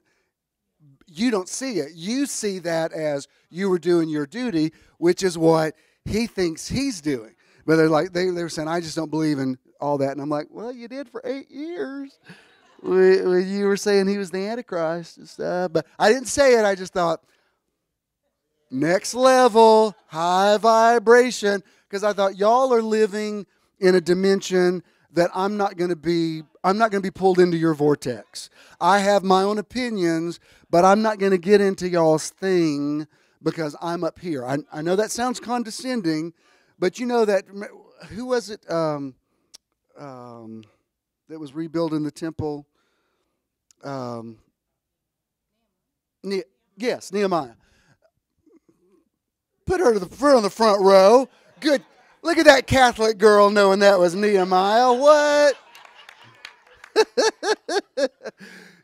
see it. You see that as you were doing your duty, which is what he thinks he's doing. But they were saying, I just don't believe in all that. And I'm like, well, you did for 8 years. You were saying he was the Antichrist and stuff. But I didn't say it. I just thought, next level, high vibration. Because I thought, y'all are living in a dimension that I'm not going to be pulled into your vortex. I have my own opinions, but I'm not going to get into y'all's thing because I'm up here. I know that sounds condescending, but you know that, who was it that was rebuilding the temple? Yes, Nehemiah. Put her on the front row. Good. Look at that Catholic girl knowing that was Nehemiah. What?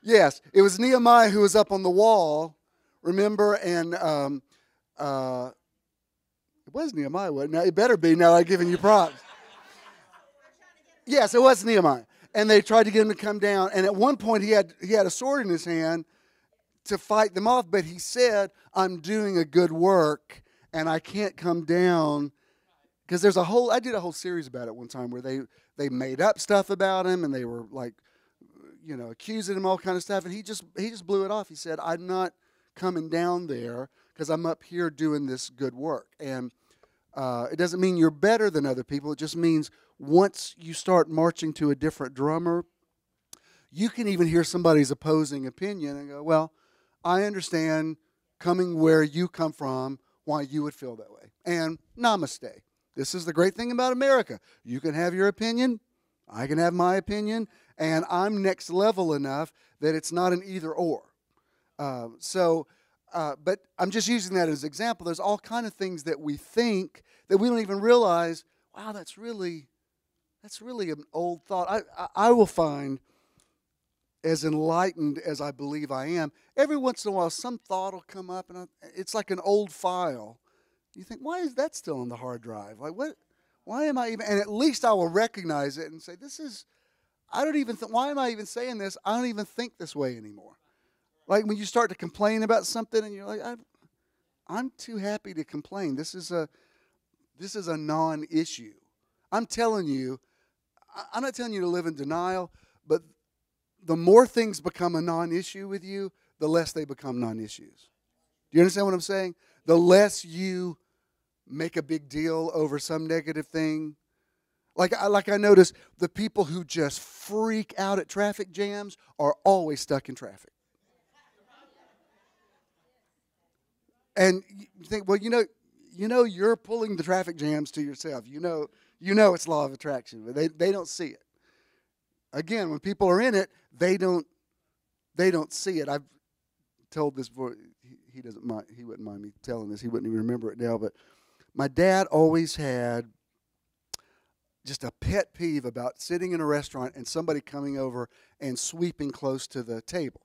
Yes, it was Nehemiah who was up on the wall, remember? And it was Nehemiah, wasn't it? It better be now I've given you props. Yes, it was Nehemiah. And they tried to get him to come down. And at one point he had a sword in his hand to fight them off. But he said, I'm doing a good work and I can't come down. Because I did a whole series about it one time where they made up stuff about him and they were like, accusing him all kind of stuff. And he just blew it off. He said, I'm not coming down there because I'm up here doing this good work. And it doesn't mean you're better than other people. It just means once you start marching to a different drummer, you can even hear somebody's opposing opinion and go, well, I understand coming where you come from, why you would feel that way. And namaste. This is the great thing about America. You can have your opinion, I can have my opinion, and I'm next level enough that it's not an either or. But I'm just using that as an example. There's all kind of things that we think that we don't even realize, wow, that's really That's really an old thought. I will find, as enlightened as I believe I am, every once in a while some thought will come up, and it's like an old file. You think, why is that still on the hard drive? Like, what? Why am I even? And at least I will recognize it and say, this is, I don't even think, why am I even saying this? I don't even think this way anymore. Like when you start to complain about something and you're like, I'm too happy to complain. This is a non-issue. I'm telling you, I'm not telling you to live in denial, but the more things become a non-issue with you, the less they become non-issues. Do you understand what I'm saying? The less you make a big deal over some negative thing. Like I notice the people who just freak out at traffic jams are always stuck in traffic. And you think, well, you're pulling the traffic jams to yourself. You know it's law of attraction, but they don't see it. Again, when people are in it, they don't see it. I've told this before. He doesn't mind. He wouldn't mind me telling this. He wouldn't even remember it now. But my dad always had just a pet peeve about sitting in a restaurant and somebody coming over and sweeping close to the table.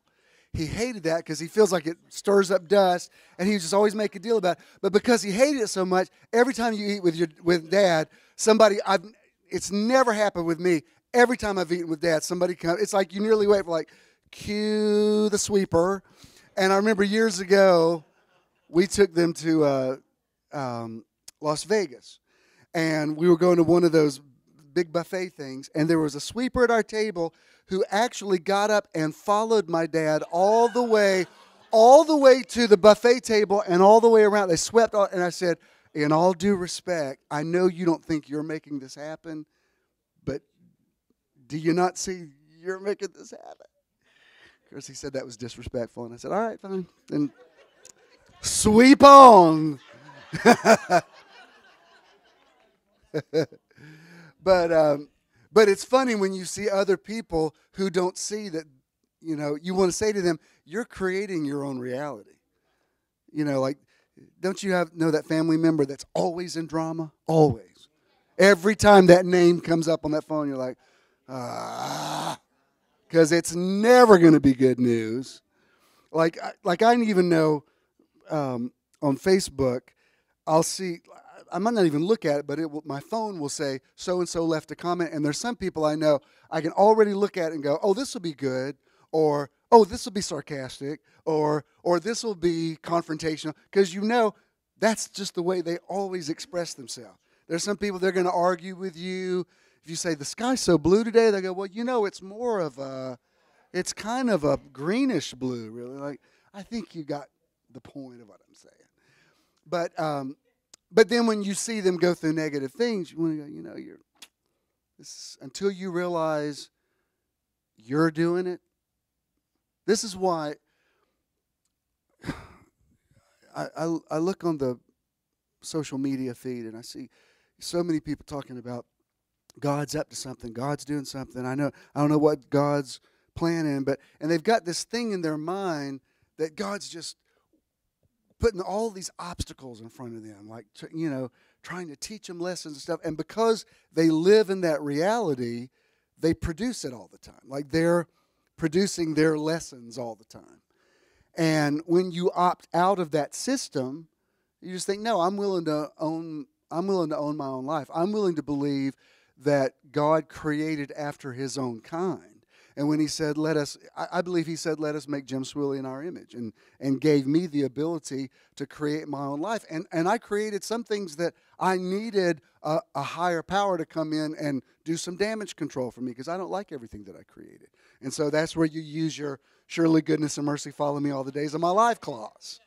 He hated that because he feels like it stirs up dust, and he would just always make a deal about it. But because he hated it so much, every time you eat with Dad, it's never happened with me. Every time I've eaten with Dad, somebody comes. It's like you nearly wait for like, cue the sweeper. And I remember years ago, we took them to Las Vegas, and we were going to one of those big buffet things, and there was a sweeper at our table who actually got up and followed my dad all the way to the buffet table and all the way around. They swept all, and I said, in all due respect, I know you don't think you're making this happen, but do you not see you're making this happen? Of course, he said that was disrespectful, and I said, all right, fine. And sweep on. But it's funny when you see other people who don't see that, you want to say to them, you're creating your own reality. Like, don't you know that family member that's always in drama? Always. Every time that name comes up on that phone, you're like, because it's never going to be good news. Like I even know on Facebook, I'll see, I might not even look at it, but my phone will say, so-and-so left a comment, and there's some people I know, I can already look at it and go, oh, this will be good, or, oh, this will be sarcastic, or this will be confrontational, because that's just the way they always express themselves. There's some people, they're going to argue with you. If you say, the sky's so blue today, they go, well, it's more of it's kind of a greenish blue, really. Like, I think you got the point of what I'm saying. But then when you see them go through negative things, you want to go, until you realize you're doing it. This is why I look on the social media feed and I see so many people talking about God's up to something, God's doing something. I don't know what God's planning, and they've got this thing in their mind that God's just putting all these obstacles in front of them, like, trying to teach them lessons and stuff. And because they live in that reality, they produce it all the time. Like, they're producing their lessons all the time. And when you opt out of that system, you just think, no, I'm willing to own my own life. I'm willing to believe that God created after his own kind. And when he said, I believe he said, let us make Jim Swilly in our image, and gave me the ability to create my own life. And I created some things that I needed a higher power to come in and do some damage control for me, because I don't like everything that I created. And so that's where you use your surely goodness and mercy follow me all the days of my life clause.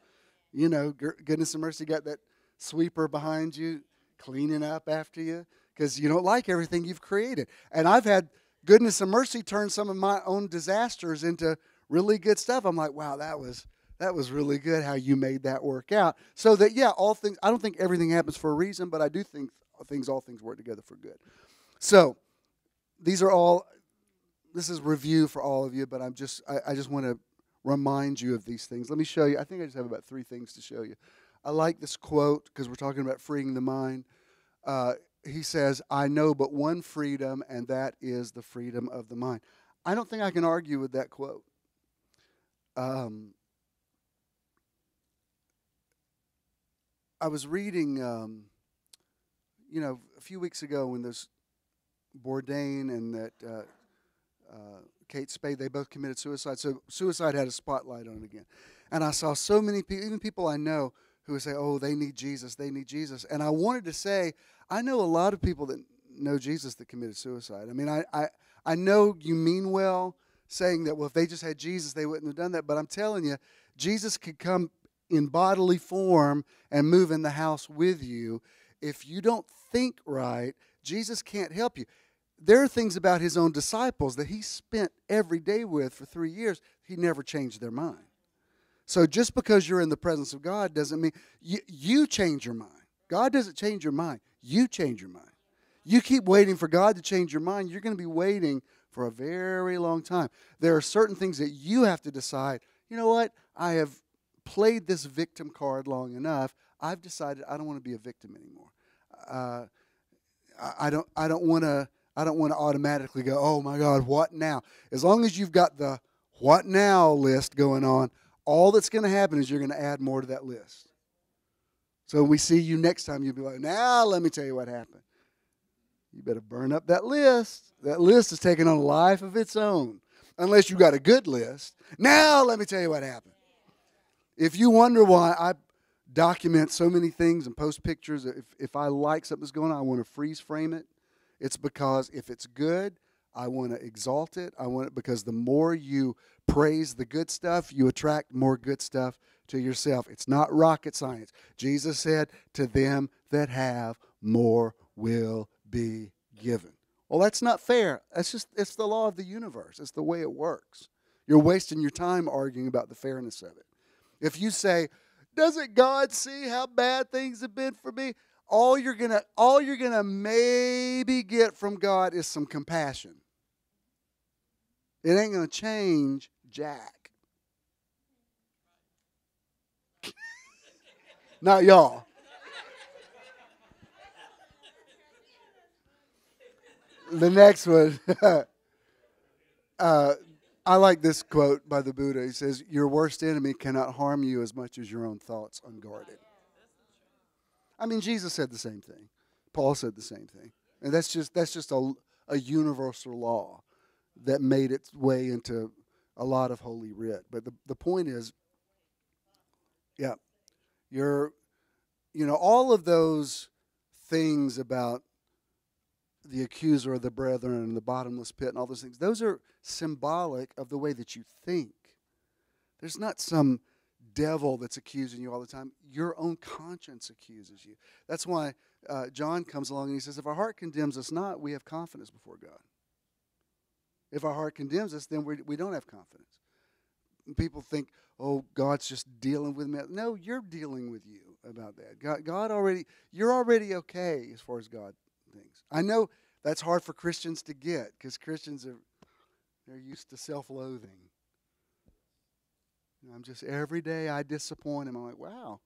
Goodness and mercy got that sweeper behind you, cleaning up after you, because you don't like everything you've created. And I've had goodness and mercy turn some of my own disasters into really good stuff. I'm like, wow, that was really good how you made that work out. So that, all things, I don't think everything happens for a reason, but I do think all things work together for good. So this is review for all of you, but I just want to remind you of these things. Let me show you. I think I just have about 3 things to show you. I like this quote because we're talking about freeing the mind. he says, I know but one freedom, and that is the freedom of the mind. I don't think I can argue with that quote. I was reading, a few weeks ago when there's Bourdain and that Kate Spade, they both committed suicide. So suicide had a spotlight on it again. And I saw so many people, even people I know, who would say, oh, they need Jesus, they need Jesus. And I wanted to say, I know a lot of people that know Jesus that committed suicide. I mean, I know you mean well saying that, well, if they just had Jesus, they wouldn't have done that. But I'm telling you, Jesus could come in bodily form and move in the house with you. If you don't think right, Jesus can't help you. There are things about his own disciples that he spent every day with for 3 years, he never changed their mind. So just because you're in the presence of God doesn't mean you change your mind. God doesn't change your mind. You change your mind. You keep waiting for God to change your mind, you're going to be waiting for a very long time. There are certain things that you have to decide, you know what, I have played this victim card long enough. I've decided I don't want to be a victim anymore. I don't want to automatically go, oh my God, what now? As long as you've got the what now list going on, all that's going to happen is you're going to add more to that list. So when we see you next time, you'll be like, now let me tell you what happened. You better burn up that list. That list is taking on a life of its own. Unless you got a good list. Now let me tell you what happened. If you wonder why I document so many things and post pictures, if I like something that's going on, I want to freeze frame it. It's because if it's good, I want to exalt it. I want it because the more you praise the good stuff, you attract more good stuff to yourself. It's not rocket science. Jesus said, to them that have, more will be given. Well, that's not fair. It's the law of the universe. It's the way it works. You're wasting your time arguing about the fairness of it. If you say, doesn't God see how bad things have been for me? All you're gonna maybe get from God is some compassion. It ain't gonna change Jack. Not y'all. The next one. I like this quote by the Buddha. He says, your worst enemy cannot harm you as much as your own thoughts unguarded. I mean, Jesus said the same thing. Paul said the same thing. And that's just a universal law that made its way into a lot of Holy Writ. But the point is, yeah, all of those things about the accuser of the brethren and the bottomless pit and all those things, those are symbolic of the way that you think. There's not some devil that's accusing you all the time. Your own conscience accuses you. That's why John comes along and he says, if our heart condemns us not, we have confidence before God. If our heart condemns us, then we don't have confidence. And people think, oh, God's just dealing with me. No, you're dealing with you about that. You're already okay as far as God thinks. I know that's hard for Christians to get because Christians they're used to self-loathing. I'm just, every day I disappoint him. I'm like, wow,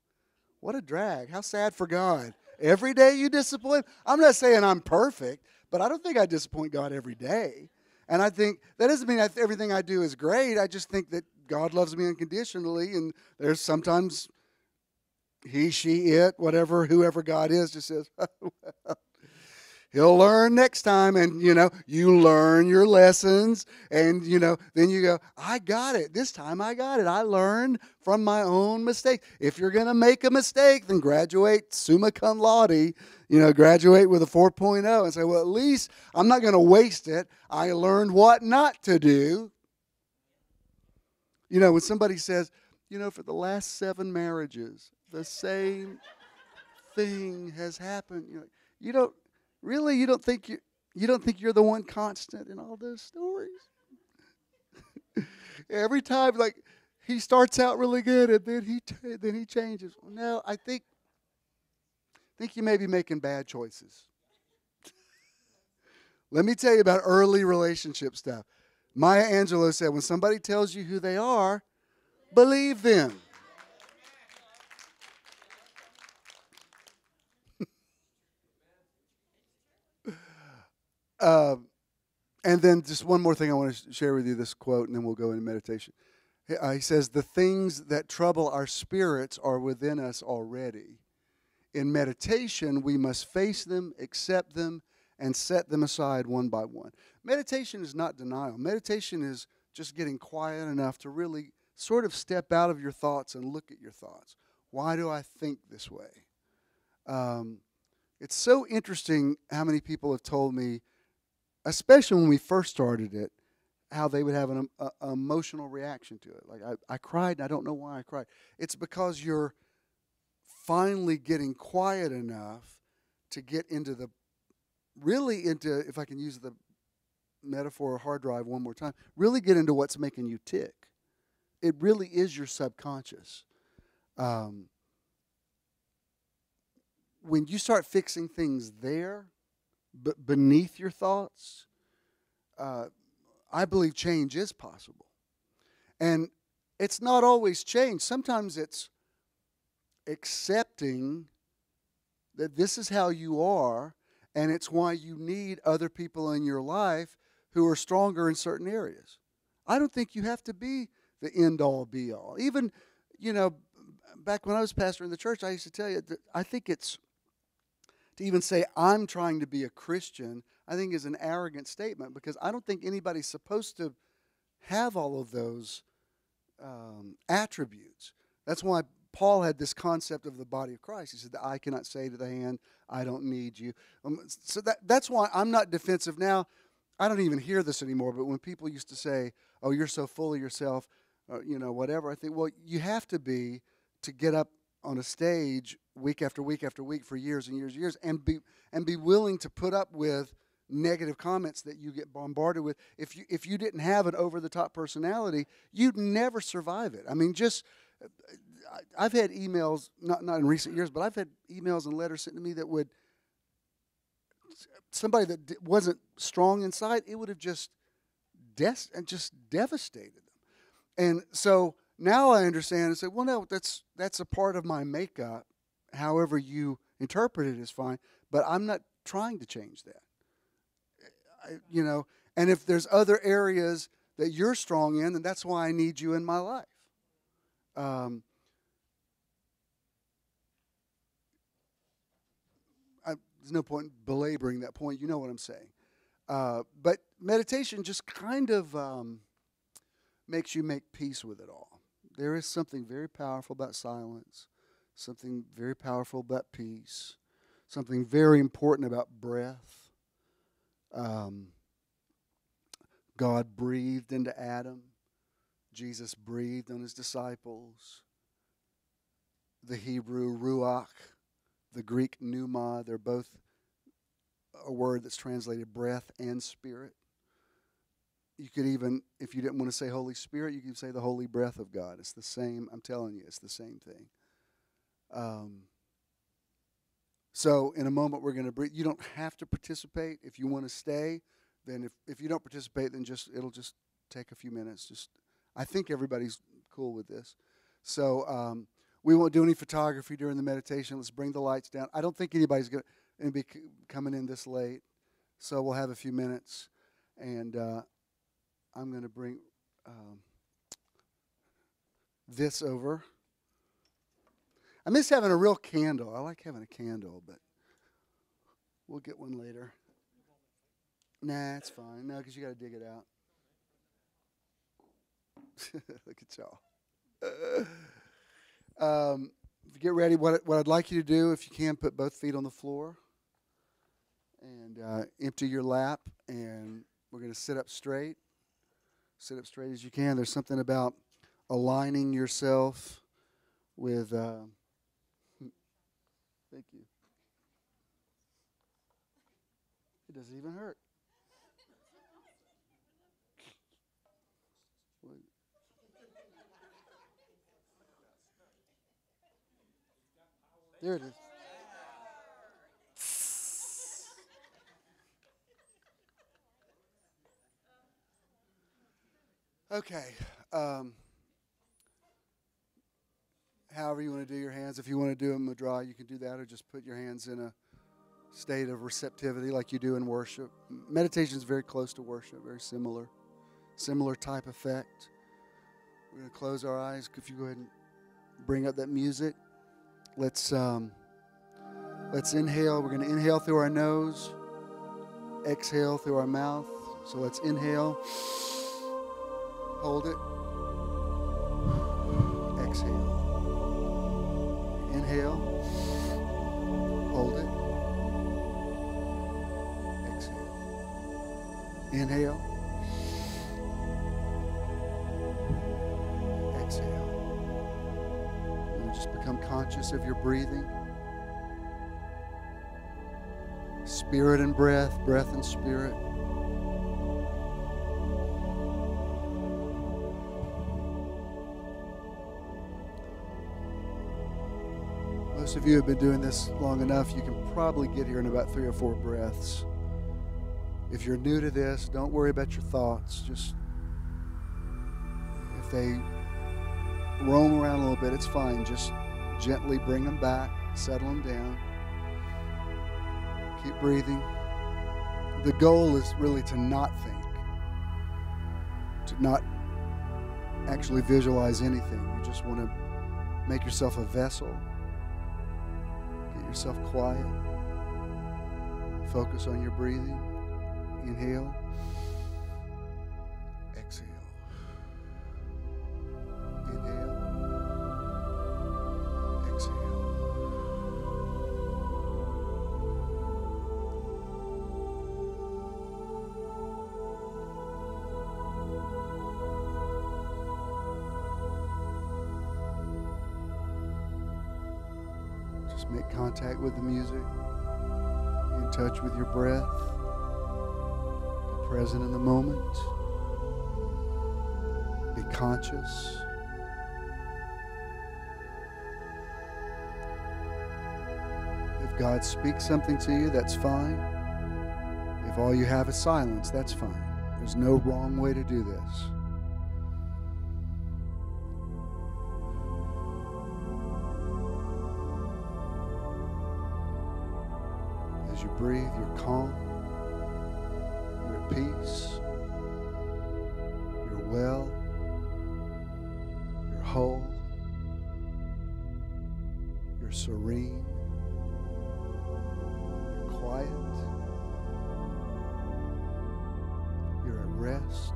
what a drag. How sad for God. Every day you disappoint. I'm not saying I'm perfect, but I don't think I disappoint God every day. And I think that doesn't mean that everything I do is great. I just think that God loves me unconditionally, and there's sometimes he, she, it, whatever, whoever God is, just says, well, he'll learn next time. And, you learn your lessons. And, then you go, I got it. This time I got it. I learned from my own mistake. If you're going to make a mistake, then graduate summa cum laude, graduate with a 4.0 and say, well, at least I'm not going to waste it. I learned what not to do. When somebody says, for the last 7 marriages, the same thing has happened. You don't think you're the one constant in all those stories? Every time, like, he starts out really good and then he changes. No, I think you may be making bad choices. Let me tell you about early relationship stuff. Maya Angelou said, when somebody tells you who they are, believe them. Uh, and then just one more thing I want to share with you, this quote, and then we'll go into meditation. He says, the things that trouble our spirits are within us already. In meditation, we must face them, accept them, and set them aside one by one. Meditation is not denial. Meditation is just getting quiet enough to really sort of step out of your thoughts and look at your thoughts. Why do I think this way? It's so interesting how many people have told me, especially when we first started it, how they would have an emotional reaction to it. Like, I cried, and I don't know why I cried. It's because you're finally getting quiet enough to get into if I can use the metaphor of hard drive one more time, really get into what's making you tick. It really is your subconscious. When you start fixing things there, beneath your thoughts, I believe change is possible. And it's not always change. Sometimes it's accepting that this is how you are, and it's why you need other people in your life who are stronger in certain areas. I don't think you have to be the end-all, be-all. Even, back when I was pastor in the church, I used to tell you that I think it's, to even say I'm trying to be a Christian, I think is an arrogant statement, because I don't think anybody's supposed to have all of those attributes. That's why Paul had this concept of the body of Christ. He said, the eye cannot say to the hand, I don't need you. So that's why I'm not defensive now. I don't even hear this anymore, but when people used to say, oh, you're so full of yourself, whatever, I think, well, you have to be to get up on a stage week after week after week for years and years and years, and be willing to put up with negative comments that you get bombarded with. If you didn't have an over-the-top personality, you'd never survive it. I mean, I've had emails, not in recent years, but I've had emails and letters sent to me that would, somebody that wasn't strong inside, it would have just devastated them. And so now I understand and say, well, no, that's a part of my makeup. However you interpret it is fine, but I'm not trying to change that. And if there's other areas that you're strong in, then that's why I need you in my life. There's no point belaboring that point. You know what I'm saying. But meditation just kind of makes you make peace with it all. There is something very powerful about silence, something very powerful about peace, something very important about breath. God breathed into Adam. Jesus breathed on his disciples. The Hebrew ruach, the Greek pneuma, they're both a word that's translated breath and spirit. You could even, if you didn't want to say Holy Spirit, you could say the holy breath of God. It's the same, I'm telling you, it's the same thing. So in a moment we're going to breathe. You don't have to participate. If you want to stay, then if you don't participate, then it'll just take a few minutes. I think everybody's cool with this. So we won't do any photography during the meditation. Let's bring the lights down. I don't think anybody's going to be coming in this late, so we'll have a few minutes. And I'm going to bring this over. I miss having a real candle. I like having a candle, but we'll get one later. Nah, it's fine. No, because you got to dig it out. Look at y'all. Get ready. What I'd like you to do, if you can, put both feet on the floor and empty your lap, and we're going to sit up straight. Sit up straight as you can. There's something about aligning yourself with... thank you. It doesn't even hurt. There it is. Okay. However you want to do your hands. If you want to do them dry, you can do that, or just put your hands in a state of receptivity like you do in worship. Meditation is very close to worship, very similar type effect. We're going to close our eyes. If you go ahead and bring up that music. Let's inhale. We're going to inhale through our nose, exhale through our mouth. So let's inhale, hold it, exhale. Inhale, hold it, exhale. Inhale, exhale. And just become conscious of your breathing. Spirit and breath, breath and spirit. Most of you have been doing this long enough, you can probably get here in about 3 or 4 breaths. If you're new to this, don't worry about your thoughts. Just, if they roam around a little bit, it's fine. Just gently bring them back, settle them down. Keep breathing. The goal is really to not think, to not actually visualize anything. You just want to make yourself a vessel. Get yourself quiet. Focus on your breathing. Inhale. Exhale. Inhale. Exhale. Just make contact with the music. Be in touch with your breath. Be present in the moment. Be conscious. If God speaks something to you, that's fine. If all you have is silence, that's fine. There's no wrong way to do this. As you breathe, you're calm, you're at peace, you're well, you're whole, you're serene, you're quiet, you're at rest.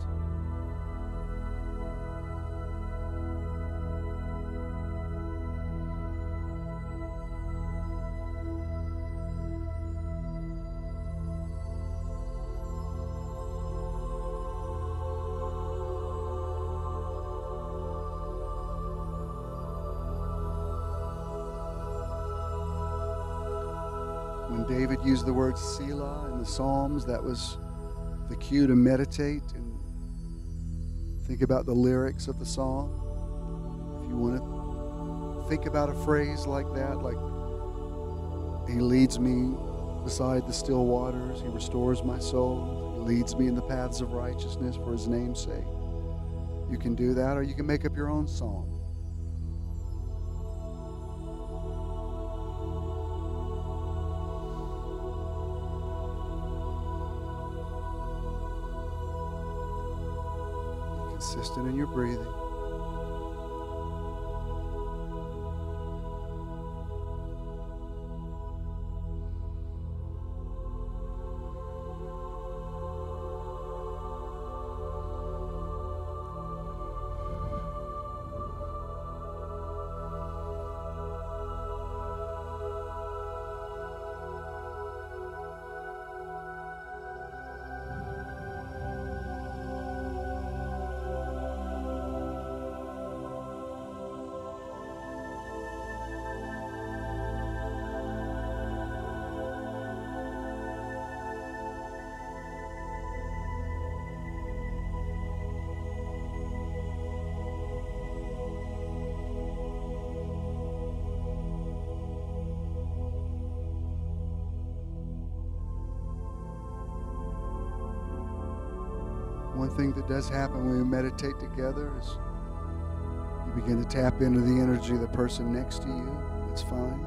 When David used the word Selah in the Psalms, that was the cue to meditate and think about the lyrics of the song. If you want to think about a phrase like that, like, He leads me beside the still waters, He restores my soul, He leads me in the paths of righteousness for His name's sake. You can do that, or you can make up your own psalm. Consistent in your breathing. One thing that does happen when we meditate together is you begin to tap into the energy of the person next to you. That's fine.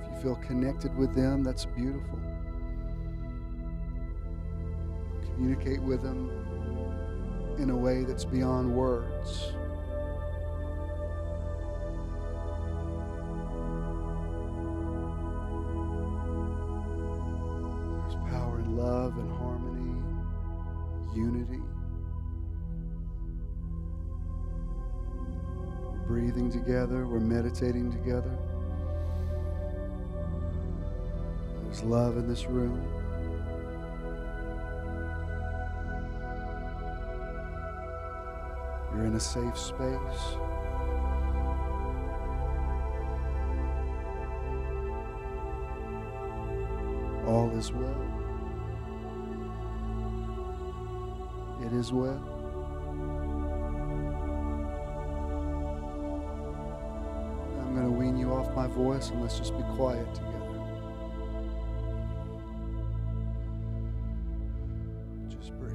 If you feel connected with them, that's beautiful. Communicate with them in a way that's beyond words. There's power in love and harmony, unity. We're breathing together, we're meditating together. There's love in this room. You're in a safe space. All is well. It is well. I'm going to wean you off my voice and let's just be quiet together. Just breathe.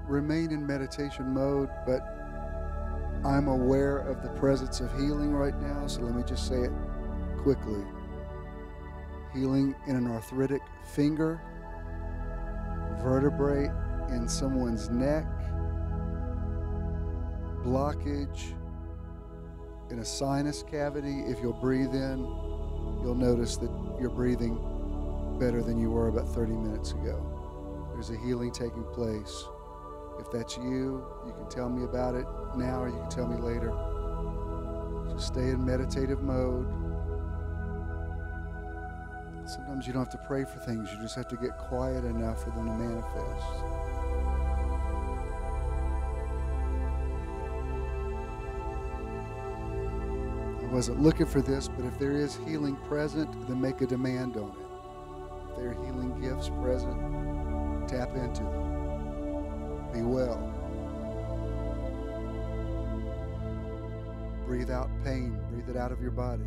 remain in meditation mode, but I'm aware of the presence of healing right now, so let me just say it quickly. Healing in an arthritic finger, vertebrae in someone's neck, blockage in a sinus cavity. If you'll breathe in, you'll notice that you're breathing better than you were about 30 minutes ago. There's a healing taking place. If that's you, you can tell me about it now or you can tell me later. Just stay in meditative mode. Sometimes you don't have to pray for things. You just have to get quiet enough for them to manifest. I wasn't looking for this, but if there is healing present, then make a demand on it. If there are healing gifts present, tap into them. Be well. Breathe out pain. Breathe it out of your body.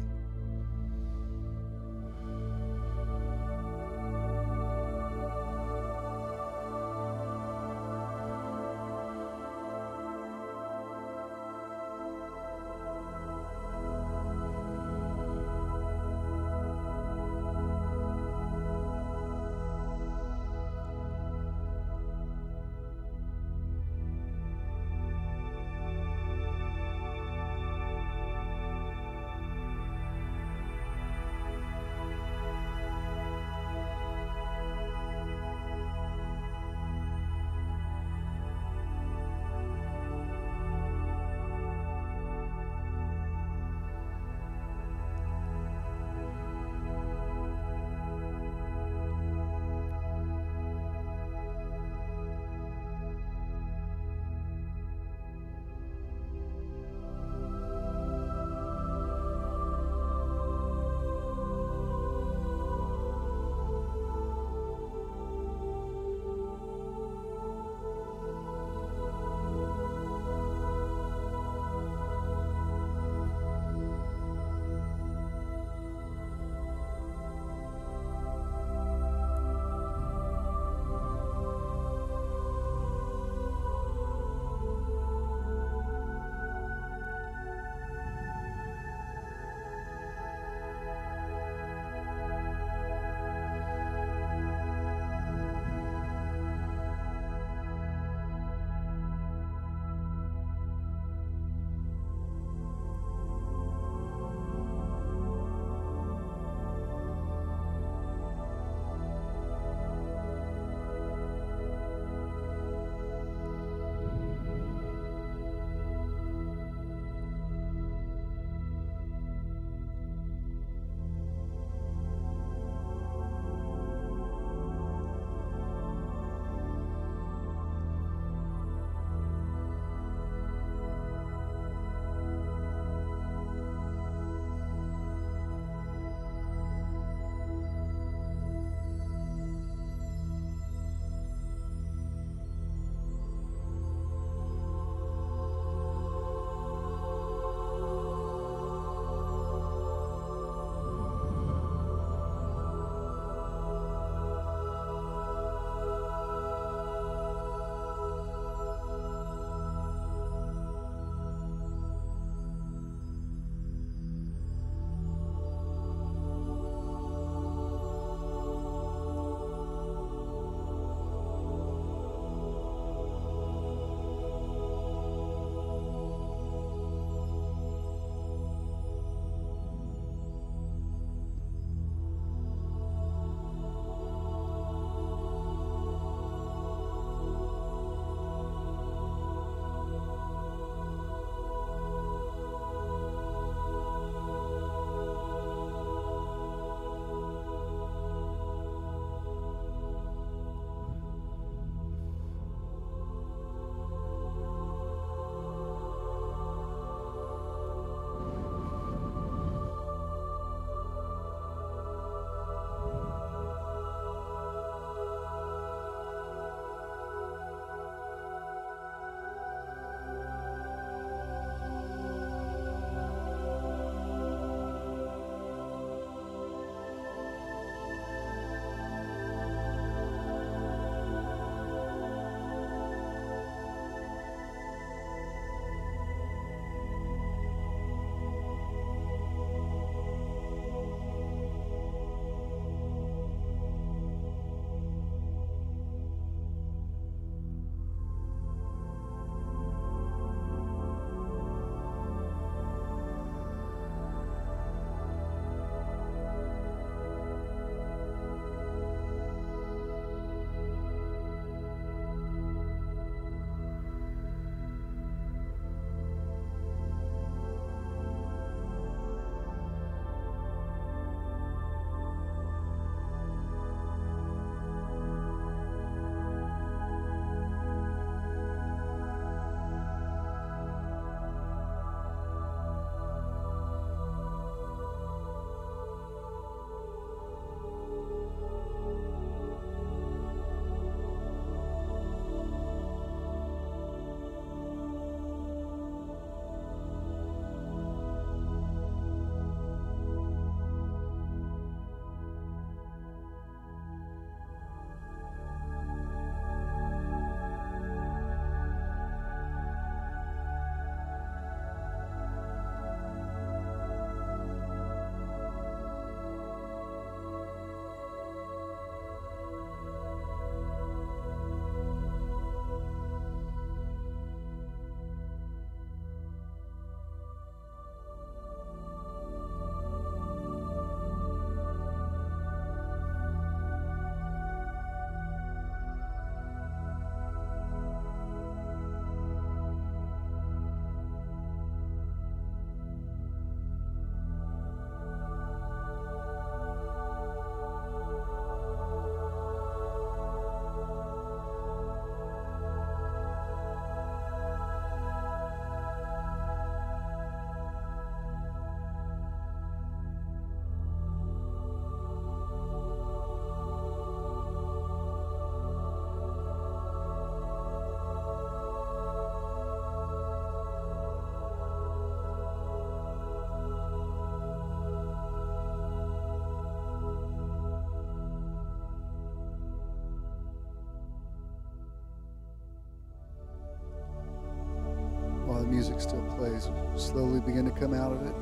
music still plays, slowly begin to come out of it.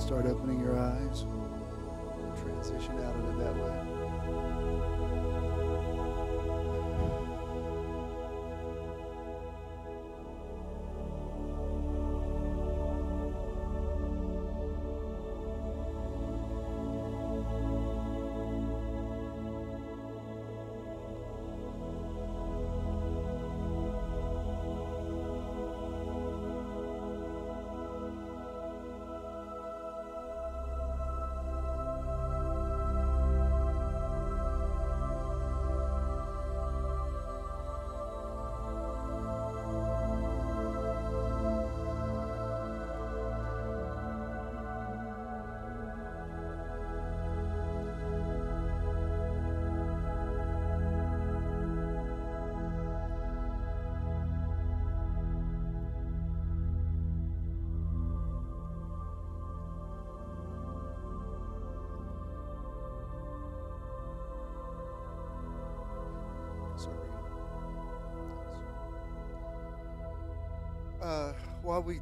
Start opening your eyes. Transition out of it that way. While we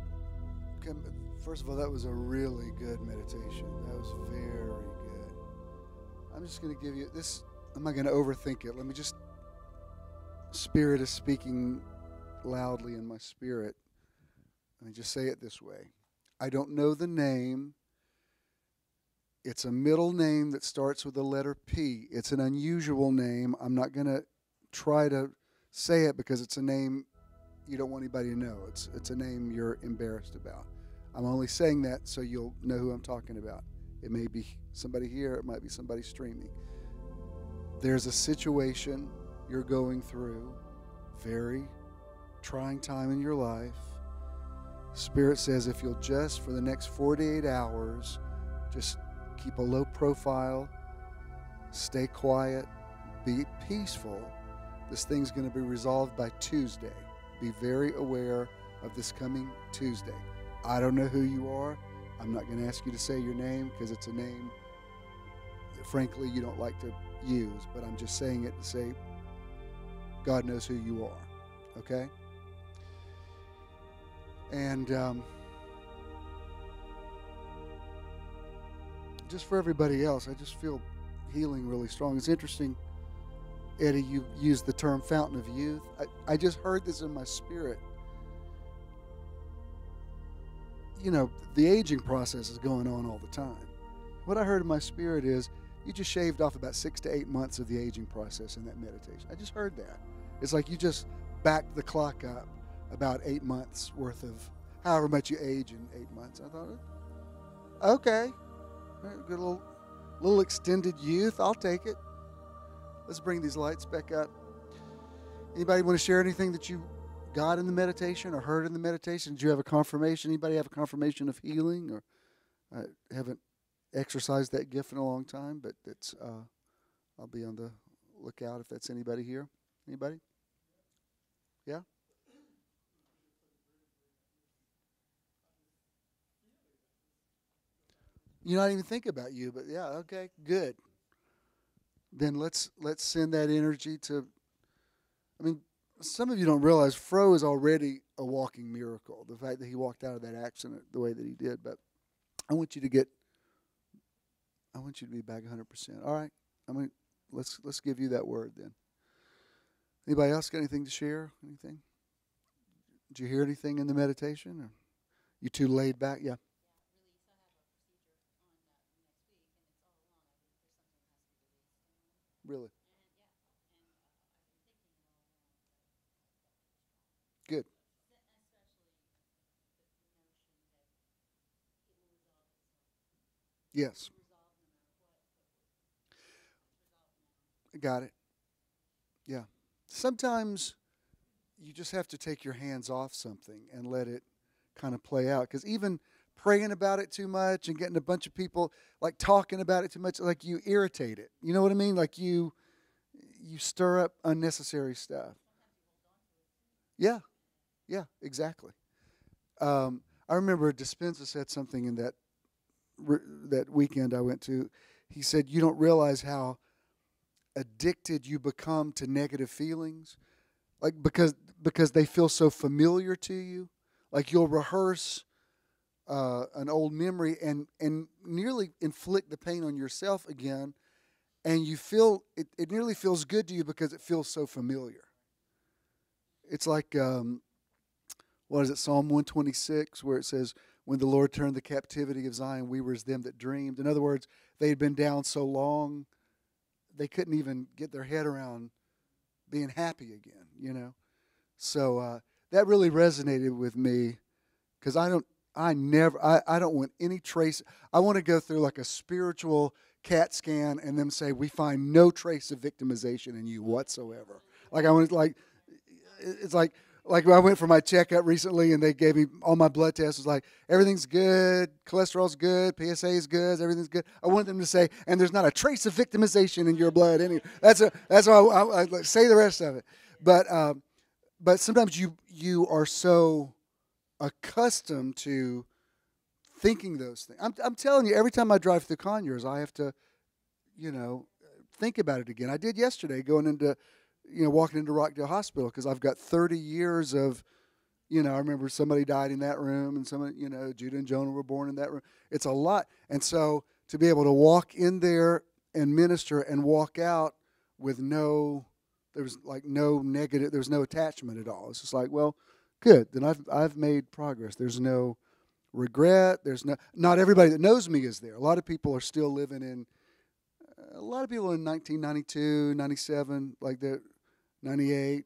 come, first of all, that was a really good meditation. That was very good. I'm just going to give you this. I'm not going to overthink it. Let me just, Spirit is speaking loudly in my spirit. Let me just say it this way. I don't know the name. It's a middle name that starts with the letter P. It's an unusual name. I'm not going to try to say it because it's a name you don't want anybody to know. It's a name you're embarrassed about. I'm only saying that so you'll know who I'm talking about. It may be somebody here. It might be somebody streaming. There's a situation you're going through, very trying time in your life. Spirit says if you'll just, for the next 48 hours, just keep a low profile, stay quiet, be peaceful, this thing's going to be resolved by Tuesday. Be very aware of this coming Tuesday. I don't know who you are. I'm not going to ask you to say your name because it's a name that, frankly, you don't like to use. But I'm just saying it to say God knows who you are. Okay? And just for everybody else, I just feel healing really strong. It's interesting, Eddie, you used the term fountain of youth. I just heard this in my spirit. You know, the aging process is going on all the time. What I heard in my spirit is you just shaved off about 6 to 8 months of the aging process in that meditation. I just heard that. It's like you just backed the clock up about 8 months worth of however much you age in 8 months. I thought, okay, good little extended youth. I'll take it. Let's bring these lights back up. Anybody want to share anything that you got in the meditation or heard in the meditation? Did you have a confirmation? Anybody have a confirmation of healing? Or I haven't exercised that gift in a long time, but it's I'll be on the lookout if that's anybody here. Anybody? Yeah? You're not even thinking about you, but yeah, okay, good. Then let's send that energy to, I mean, some of you don't realize Fro is already a walking miracle, the fact that he walked out of that accident the way that he did. But I want you to be back 100%. All right, let's give you that word then. Anybody else got anything to share? Anything? Did you hear anything in the meditation? Or you too laid back? Yeah. Really? Good. Yes. Got it. Yeah. Sometimes you just have to take your hands off something and let it kind of play out. Because even praying about it too much and getting a bunch of people like talking about it too much, like you irritate it. You know what I mean? Like you stir up unnecessary stuff. Yeah. Yeah, exactly. I remember Dispenza said something in that weekend I went to. He said, you don't realize how addicted you become to negative feelings. like because they feel so familiar to you. Like you'll rehearse an old memory and nearly inflict the pain on yourself again, and you feel it nearly feels good to you because it feels so familiar. It's like what is it, Psalm 126, where it says, when the Lord turned the captivity of Zion, we were as them that dreamed. In other words, they had been down so long, they couldn't even get their head around being happy again, you know. So that really resonated with me because I don't want any trace. I want to go through like a spiritual CAT scan and then say, we find no trace of victimization in you whatsoever. Like I want to, like, it's like when I went for my checkup recently and they gave me all my blood tests. It was like, everything's good, cholesterol's good, PSA is good, everything's good. I want them to say, and there's not a trace of victimization in your blood. That's why I say the rest of it. But sometimes you are so accustomed to thinking those things. I'm telling you, every time I drive through Conyers, I have to, think about it again. I did yesterday, walking into Rockdale Hospital, because I've got 30 years of, I remember somebody died in that room, and somebody, Judah and Jonah were born in that room. It's a lot. And so to be able to walk in there and minister and walk out with there was no negative, there was no attachment at all. It's just like, well, good, then I've made progress. There's no regret. Not everybody that knows me is there. A lot of people are still living in, a lot of people in 1992, 97, like that, 98.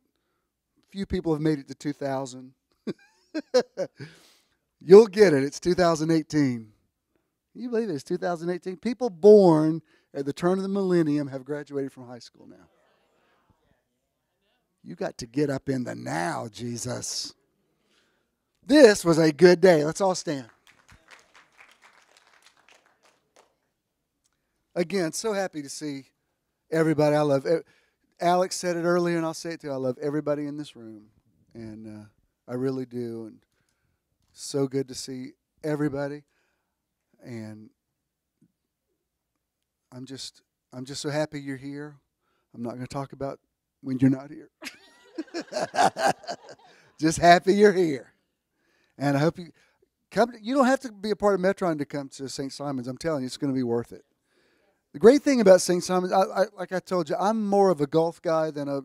Few people have made it to 2000. You'll get it. It's 2018. Can you believe it? It's 2018. People born at the turn of the millennium have graduated from high school now. You got to get up in the now, Jesus. This was a good day. Let's all stand. Again, so happy to see everybody. I love it. Alex said it earlier, and I'll say it too. I love everybody in this room, and I really do. And so good to see everybody. And I'm just so happy you're here. I'm not going to talk about when you're not here. Just happy you're here. And I hope you come. You don't have to be a part of Metron to come to St. Simon's. I'm telling you, it's going to be worth it. The great thing about St. Simon's, like I told you, I'm more of a Gulf guy than a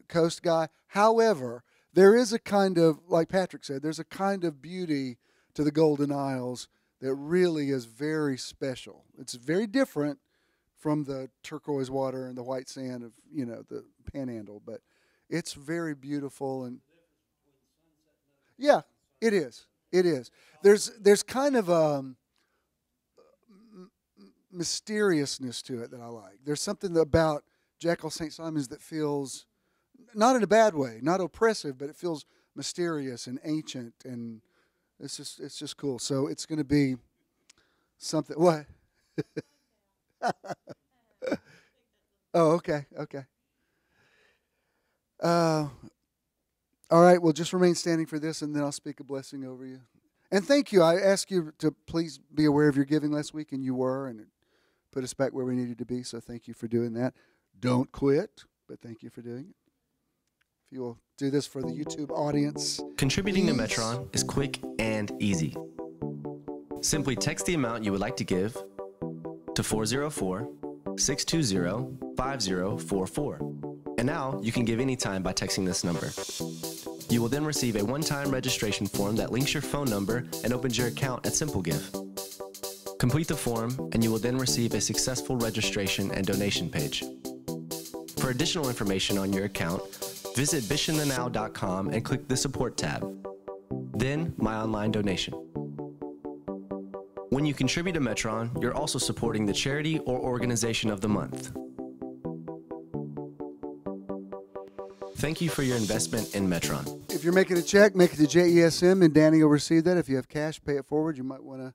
coast guy. However, there is a kind of, like Patrick said, there's a kind of beauty to the Golden Isles that really is very special. It's very different from the turquoise water and the white sand of, the Panhandle, but it's very beautiful. And yeah, it is. It is. There's kind of a mysteriousness to it that I like. There's something about Jekyll St. Simon's that feels, not in a bad way, not oppressive, but it feels mysterious and ancient, and it's just cool. So it's going to be something. What? Oh, okay. All right, well, just remain standing for this, and then I'll speak a blessing over you. And thank you. I asked you to please be aware of your giving last week, and you were, and it put us back where we needed to be, so thank you for doing that. Don't quit, but thank you for doing it. If you will do this for the YouTube audience. Contributing to Metron is quick and easy. Simply text the amount you would like to give to 404-620-5044. And now you can give anytime by texting this number. You will then receive a one-time registration form that links your phone number and opens your account at SimpleGive. Complete the form, and you will then receive a successful registration and donation page. For additional information on your account, visit bishandthenow.com and click the Support tab. Then, My Online Donation. When you contribute to Metron, you're also supporting the charity or organization of the month. Thank you for your investment in Metron. If you're making a check, make it to JESM, and Danny will receive that. If you have cash, pay it forward. You might want to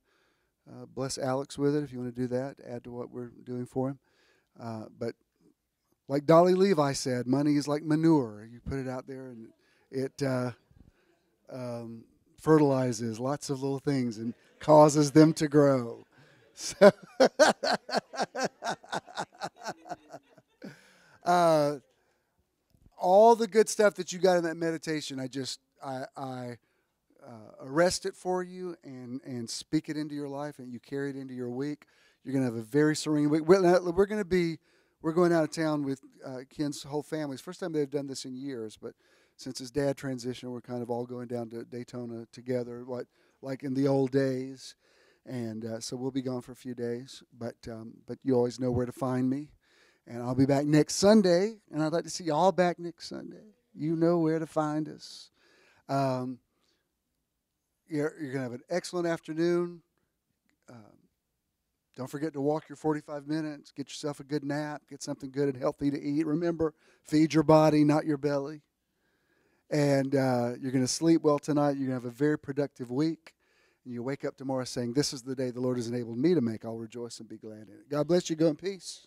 bless Alex with it if you want to do that, add to what we're doing for him. But like Dolly Levi said, money is like manure. You put it out there, and it fertilizes lots of little things and causes them to grow. So all the good stuff that you got in that meditation, I arrest it for you and speak it into your life, and you carry it into your week. You're going to have a very serene week. We're going out of town with Ken's whole family. It's the first time they've done this in years, but since his dad transitioned, we're kind of all going down to Daytona together, like in the old days. And so we'll be gone for a few days, but you always know where to find me. And I'll be back next Sunday, and I'd like to see you all back next Sunday. You know where to find us. You're going to have an excellent afternoon. Don't forget to walk your 45 minutes. Get yourself a good nap. Get something good and healthy to eat. Remember, feed your body, not your belly. And you're going to sleep well tonight. You're going to have a very productive week. And you wake up tomorrow saying, this is the day the Lord has enabled me to make. I'll rejoice and be glad in it. God bless you. Go in peace.